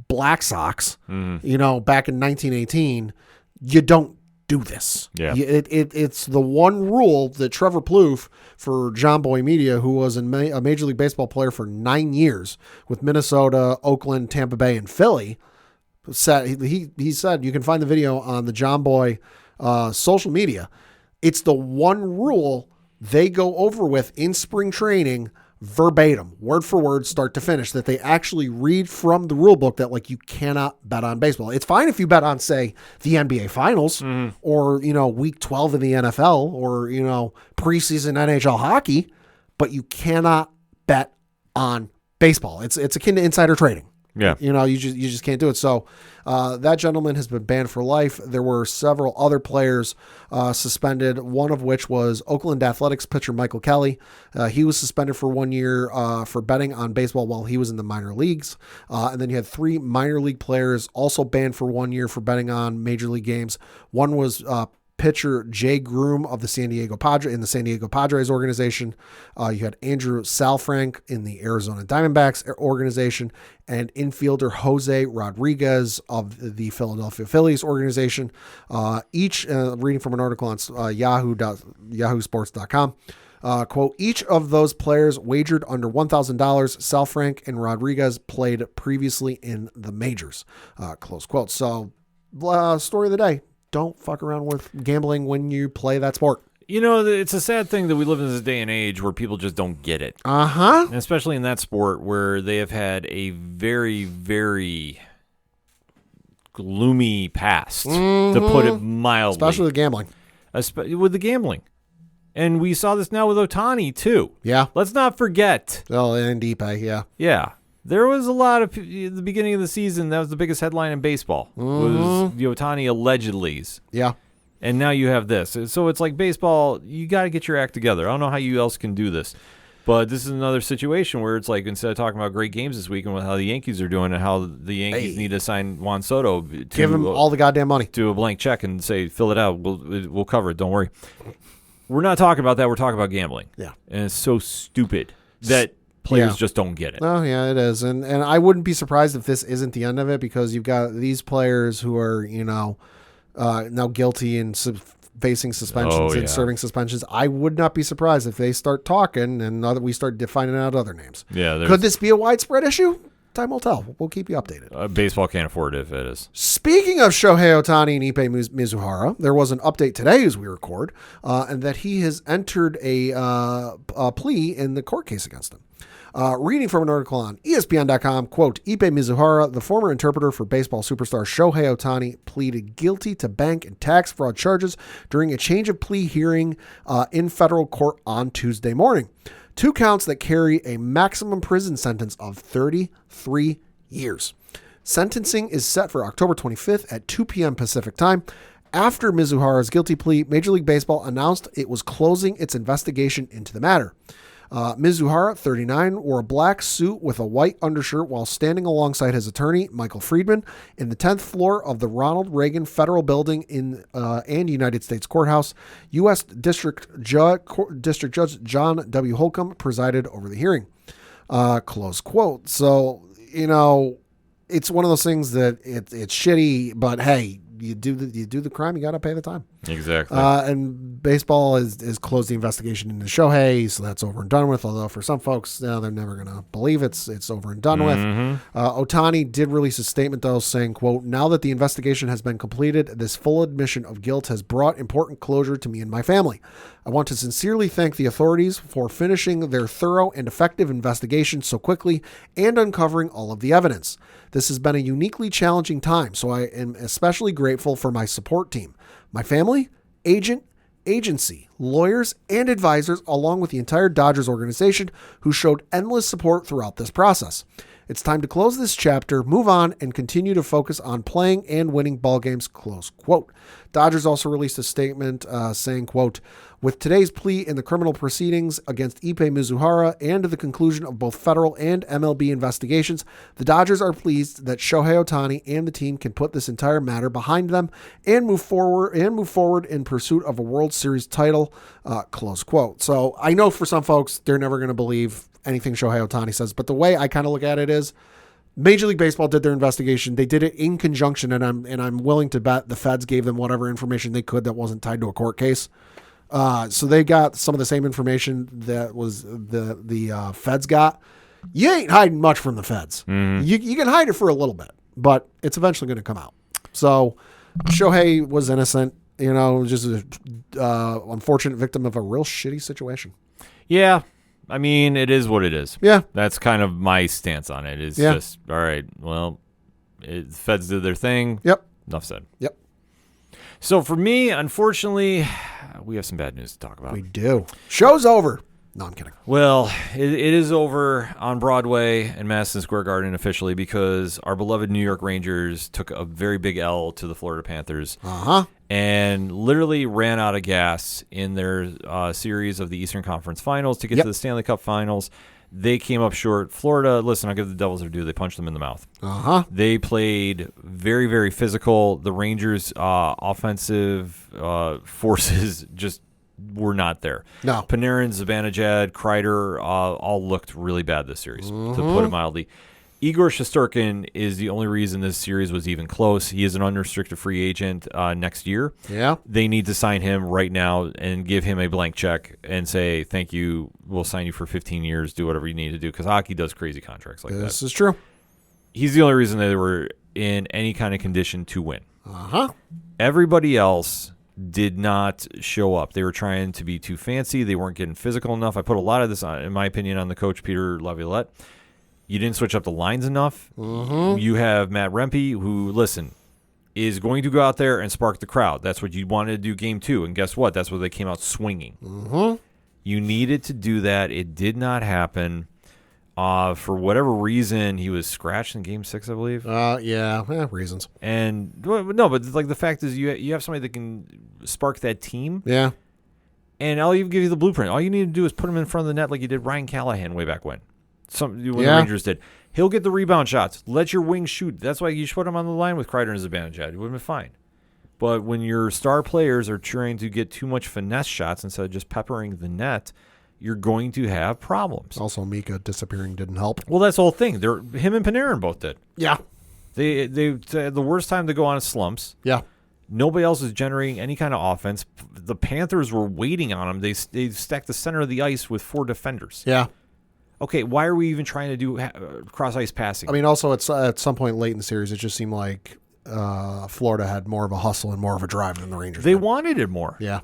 Black Sox, back in 1918. You don't do this. Yeah. It's the one rule that Trevor Plouffe for John Boy Media, who was a Major League Baseball player for 9 years with Minnesota, Oakland, Tampa Bay, and Philly, said he said, you can find the video on the John Boy social media. It's the one rule they go over with in spring training, verbatim, word for word, start to finish, that they actually read from the rule book that like you cannot bet on baseball. It's fine if you bet on, say, the NBA Finals or, week 12 in the NFL or, preseason NHL hockey, but you cannot bet on baseball. It's akin to insider trading. Yeah. You just can't do it. So that gentleman has been banned for life. There were several other players suspended, one of which was Oakland Athletics pitcher Michael Kelly. He was suspended for 1 year for betting on baseball while he was in the minor leagues. And then you had 3 minor league players also banned for 1 year for betting on major league games. One was pitcher Jay Groom of the San Diego Padres organization. You had Andrew Salfrank in the Arizona Diamondbacks organization, and infielder Jose Rodriguez of the Philadelphia Phillies organization. Each, reading from an article on yahoosports.com, quote, each of those players wagered under $1,000. Salfrank and Rodriguez played previously in the majors, close quote. So, story of the day. Don't fuck around with gambling when you play that sport. It's a sad thing that we live in this day and age where people just don't get it. And especially in that sport where they have had a very, very gloomy past, to put it mildly. Especially with gambling. With the gambling. And we saw this now with Ohtani, too. Yeah. Let's not forget. Oh, and Deepa, yeah. Yeah. There was a lot of, the beginning of the season, that was the biggest headline in baseball, was the Ohtani allegedlys. Yeah. And now you have this. So it's like baseball, you got to get your act together. I don't know how you else can do this. But this is another situation where it's like, instead of talking about great games this week and how the Yankees are doing and how the Yankees need to sign Juan Soto. Give him all the goddamn money. To a blank check and say, fill it out. We'll cover it. Don't worry. We're not talking about that. We're talking about gambling. Yeah. And it's so stupid that players just don't get it. Oh, yeah, it is. And I wouldn't be surprised if this isn't the end of it, because you've got these players who are, now guilty and facing suspensions and serving suspensions. I would not be surprised if they start talking and we start defining out other names. Yeah. Could this be a widespread issue? Time will tell. We'll keep you updated. Baseball can't afford it if it is. Speaking of Shohei Ohtani and Ippei Mizuhara, there was an update today as we record, and that he has entered a plea in the court case against him. Reading from an article on ESPN.com, quote, Ipe Mizuhara, the former interpreter for baseball superstar Shohei Ohtani, pleaded guilty to bank and tax fraud charges during a change of plea hearing in federal court on Tuesday morning. 2 counts that carry a maximum prison sentence of 33 years. Sentencing is set for October 25th at 2 p.m. Pacific time. After Mizuhara's guilty plea, Major League Baseball announced it was closing its investigation into the matter. Mizuhara, 39, wore a black suit with a white undershirt while standing alongside his attorney, Michael Friedman, in the 10th floor of the Ronald Reagan Federal Building and United States Courthouse. U.S. District Judge John W. Holcomb presided over the hearing. Close quote. So, it's one of those things that it's shitty, but hey, you do the crime, you got to pay the time. Exactly. And baseball is closed the investigation into Shohei, so that's over and done with. Although for some folks, they're never going to believe it's over and done with. Ohtani did release a statement, though, saying, quote, now that the investigation has been completed, this full admission of guilt has brought important closure to me and my family. I want to sincerely thank the authorities for finishing their thorough and effective investigation so quickly and uncovering all of the evidence. This has been a uniquely challenging time, so I am especially grateful for my support team, my family, agency, lawyers, and advisors, along with the entire Dodgers organization who showed endless support throughout this process. It's time to close this chapter, move on, and continue to focus on playing and winning ball games, close quote. Dodgers also released a statement saying, quote, with today's plea in the criminal proceedings against Ipe Mizuhara and the conclusion of both federal and MLB investigations, the Dodgers are pleased that Shohei Ohtani and the team can put this entire matter behind them and move forward in pursuit of a World Series title, close quote. So I know for some folks, they're never going to believe anything Shohei Ohtani says, but the way I kind of look at it is Major League Baseball did their investigation. They did it in conjunction, and I'm willing to bet the feds gave them whatever information they could that wasn't tied to a court case. So they got some of the same information that was the feds got. You ain't hiding much from the feds. You can hide it for a little bit, but it's eventually going to come out. So Shohei was innocent, just an unfortunate victim of a real shitty situation. Yeah. I mean, it is what it is. Yeah. That's kind of my stance on it. It's just, all right, well, the feds did their thing. Yep. Enough said. Yep. So for me, unfortunately, we have some bad news to talk about. We do. Show's over. No, I'm kidding. Well, it is over on Broadway and Madison Square Garden officially because our beloved New York Rangers took a very big L to the Florida Panthers. And literally ran out of gas in their series of the Eastern Conference Finals to get to the Stanley Cup Finals. They came up short. Florida, listen, I'll give the Devils their due. They punched them in the mouth. They played very, very physical. The Rangers' offensive forces just were not there. No. Panarin, Zibanejad, Kreider all looked really bad this series, to put it mildly. Igor Shesterkin is the only reason this series was even close. He is an unrestricted free agent next year. Yeah. They need to sign him right now and give him a blank check and say, thank you, we'll sign you for 15 years, do whatever you need to do, because hockey does crazy contracts like that. This is true. He's the only reason they were in any kind of condition to win. Everybody else did not show up. They were trying to be too fancy. They weren't getting physical enough. I put a lot of this, in my opinion, on the coach, Peter Laviolette. You didn't switch up the lines enough. You have Matt Rempe, who, listen, is going to go out there and spark the crowd. That's what you wanted to do game 2. And guess what? That's where they came out swinging. You needed to do that. It did not happen. For whatever reason, he was scratched in game 6, I believe. Reasons. And no, but like the fact is you have somebody that can spark that team. Yeah. And I'll even give you the blueprint. All you need to do is put him in front of the net like you did Ryan Callahan way back when. The Rangers did. He'll get the rebound shots. Let your wings shoot. That's why you should put him on the line with Kreider and Zibanejad. It would have been fine. But when your star players are trying to get too much finesse shots instead of just peppering the net, you're going to have problems. Also, Mika disappearing didn't help. Well, that's the whole thing. Him and Panarin both did. Yeah. They had the worst time to go on slumps. Yeah. Nobody else is generating any kind of offense. The Panthers were waiting on them. They stacked the center of the ice with 4 defenders. Yeah. Okay, why are we even trying to do cross-ice passing? I mean, also, at some point late in the series, it just seemed like Florida had more of a hustle and more of a drive than the Rangers They did. wanted it more. Yeah.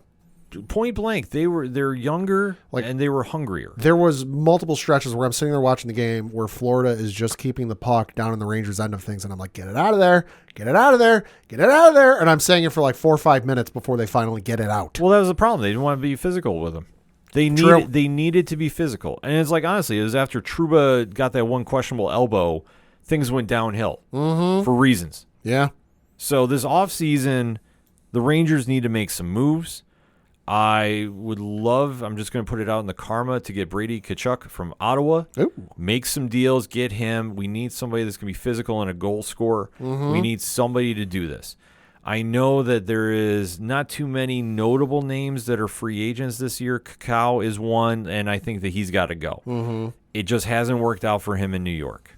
Point blank, they're younger and they were hungrier. There was multiple stretches where I'm sitting there watching the game where Florida is just keeping the puck down in the Rangers' end of things, and I'm like, get it out of there, get it out of there, get it out of there, and I'm saying it for like 4 or 5 minutes before they finally get it out. Well, that was the problem. They didn't want to be physical with them. They needed to be physical, and it's like, honestly, it was after Trouba got that one questionable elbow, things went downhill for reasons. Yeah. So this offseason, the Rangers need to make some moves. I would love, I'm just going to put it out in the karma, to get Brady Tkachuk from Ottawa. Ooh. Make some deals, get him. We need somebody that's going to be physical and a goal scorer. We need somebody to do this. I know that there is not too many notable names that are free agents this year. Kakao is one, and I think that he's got to go. It just hasn't worked out for him in New York.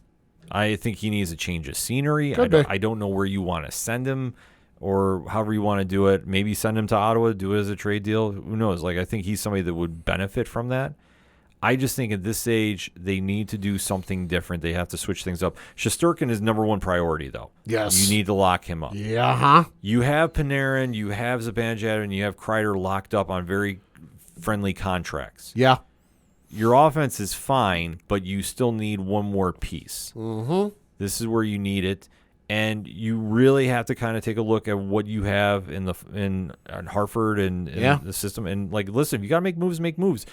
I think he needs a change of scenery. I don't know where you want to send him, or however you want to do it. Maybe send him to Ottawa, do it as a trade deal. Who knows? Like, I think he's somebody that would benefit from that. I just think at this age, they need to do something different. They have to switch things up. Shesterkin is number one priority, though. Yes. You need to lock him up. Yeah. You have Panarin, you have Zibanejad, and you have Kreider locked up on very friendly contracts. Yeah. Your offense is fine, but you still need one more piece. This is where you need it. And you really have to kind of take a look at what you have in Hartford and the system. And, like, listen, if you got to make moves, make moves.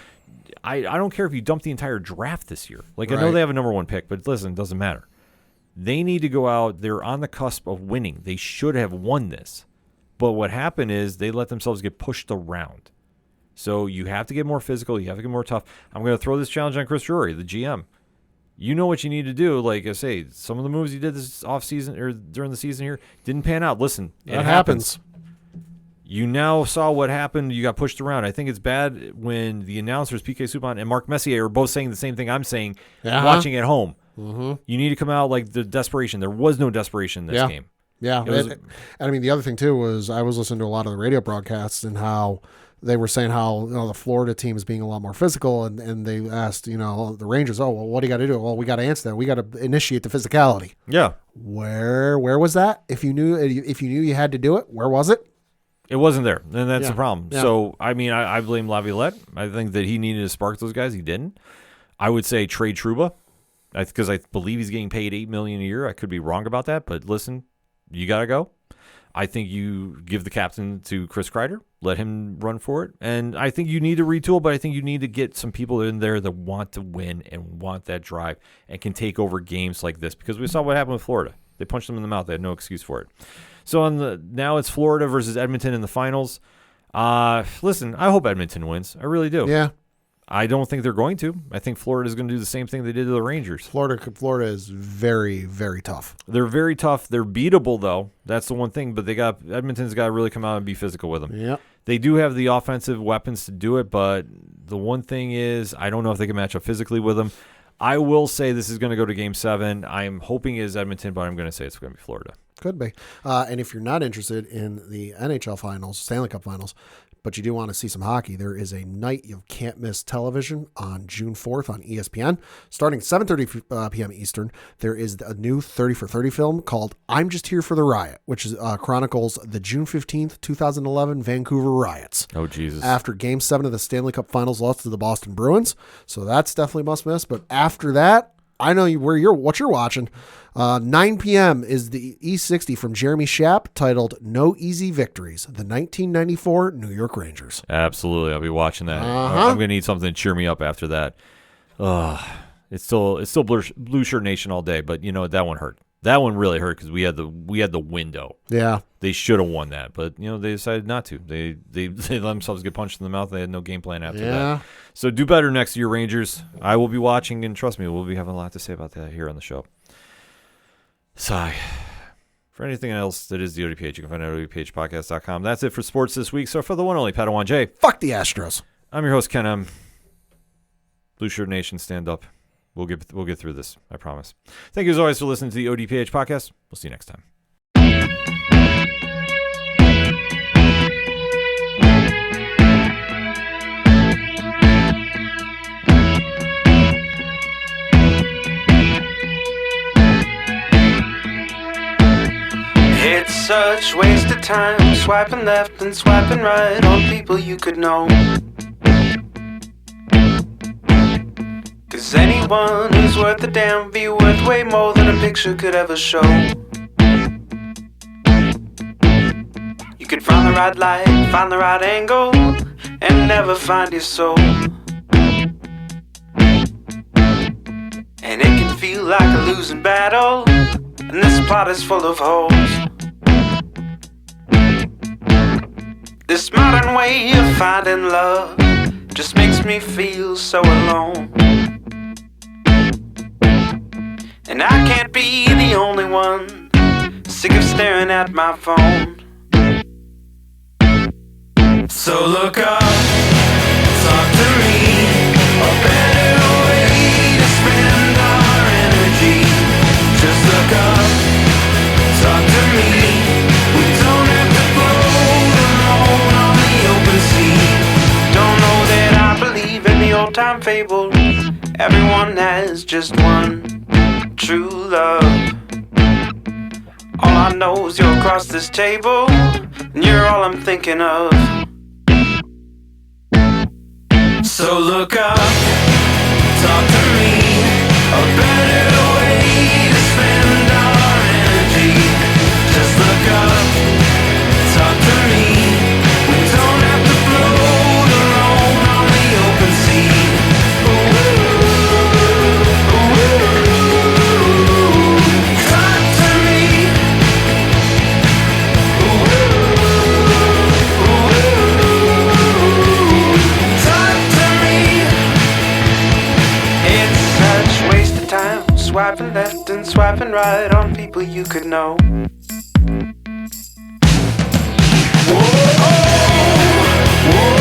I don't care if you dump the entire draft this year. Like, I know they have a number one pick, but listen, it doesn't matter. They need to go out. They're on the cusp of winning. They should have won this. But what happened is they let themselves get pushed around. So you have to get more physical. You have to get more tough. I'm going to throw this challenge on Chris Drury, the GM. You know what you need to do. Like I say, some of the moves you did this offseason or during the season here didn't pan out. Listen, it happens. You now saw what happened. You got pushed around. I think it's bad when the announcers, PK Subban and Mark Messier, are both saying the same thing I'm saying, watching at home. You need to come out like the desperation. There was no desperation in this game. Yeah. And I mean, the other thing, too, was I was listening to a lot of the radio broadcasts and how they were saying how the Florida team is being a lot more physical, and they asked the Rangers, oh, well, what do you got to do? Well, we got to answer that. We got to initiate the physicality. Yeah. Where was that? If you knew you had to do it, where was it? It wasn't there, and that's the problem. Yeah. So, I mean, I blame Laviolette. I think that he needed to spark those guys. He didn't. I would say trade Trouba, because I believe he's getting paid $8 million a year. I could be wrong about that, but listen, you got to go. I think you give the captain to Chris Kreider, let him run for it. And I think you need to retool, but I think you need to get some people in there that want to win and want that drive and can take over games like this, because we saw what happened with Florida. They punched them in the mouth. They had no excuse for it. So now it's Florida versus Edmonton in the finals. Listen, I hope Edmonton wins. I really do. Yeah. I don't think they're going to. I think Florida's going to do the same thing they did to the Rangers. Florida is very, very tough. They're very tough. They're beatable, though. That's the one thing. But Edmonton's got to really come out and be physical with them. Yep. They do have the offensive weapons to do it, but the one thing is I don't know if they can match up physically with them. I will say this is going to go to Game 7. I'm hoping it's Edmonton, but I'm going to say it's going to be Florida. Could be. And if you're not interested in the NHL Finals, Stanley Cup Finals, but you do want to see some hockey, there is a night you can't miss television on June 4th on ESPN. Starting 7:30 p.m. Eastern, there is a new 30 for 30 film called I'm Just Here for the Riot, which is, chronicles the June 15th, 2011 Vancouver riots. Oh, Jesus. After Game 7 of the Stanley Cup Finals lost to the Boston Bruins. So that's definitely must miss. But after that, I know what you're watching. 9 p.m. is the E60 from Jeremy Schaap titled No Easy Victories, the 1994 New York Rangers. Absolutely. I'll be watching that. I'm going to need something to cheer me up after that. It's still Blue Shirt Nation all day, but you know what? That one hurt. That one really hurt because we had the window. Yeah. They should have won that, but they decided not to. They let themselves get punched in the mouth. They had no game plan after that. So do better next year, Rangers. I will be watching, and trust me, we'll be having a lot to say about that here on the show. Sigh. For anything else that is the ODPH, you can find it at ODPHpodcast.com. That's it for sports this week. So for the one only Padawan J, fuck the Astros. I'm your host, Ken M. Blue Shirt Nation, stand up. We'll get through this, I promise. Thank you as always for listening to the ODPH podcast. We'll see you next time. It's such waste of time, swiping left and swiping right on people you could know. Cause anyone who's worth a damn be worth way more than a picture could ever show. You could find the right light, find the right angle, and never find your soul. And it can feel like a losing battle, and this plot is full of holes. This modern way of finding love just makes me feel so alone. And I can't be the only one sick of staring at my phone. So look up, talk to me, a better way to spend our energy. Just look up, talk to me. We don't have to float alone on the open sea. Don't know that I believe in the old time fable. Everyone has just one true love. All I know is you're across this table, and you're all I'm thinking of. So look up, talk to me, a better way to spend our energy. Just look up, talk to me. We don't have to float alone on the open sea. Ooh, ooh, talk to me. Ooh, talk to me. It's such waste of time, swiping left and swiping right on people you could know. Whoa, whoa.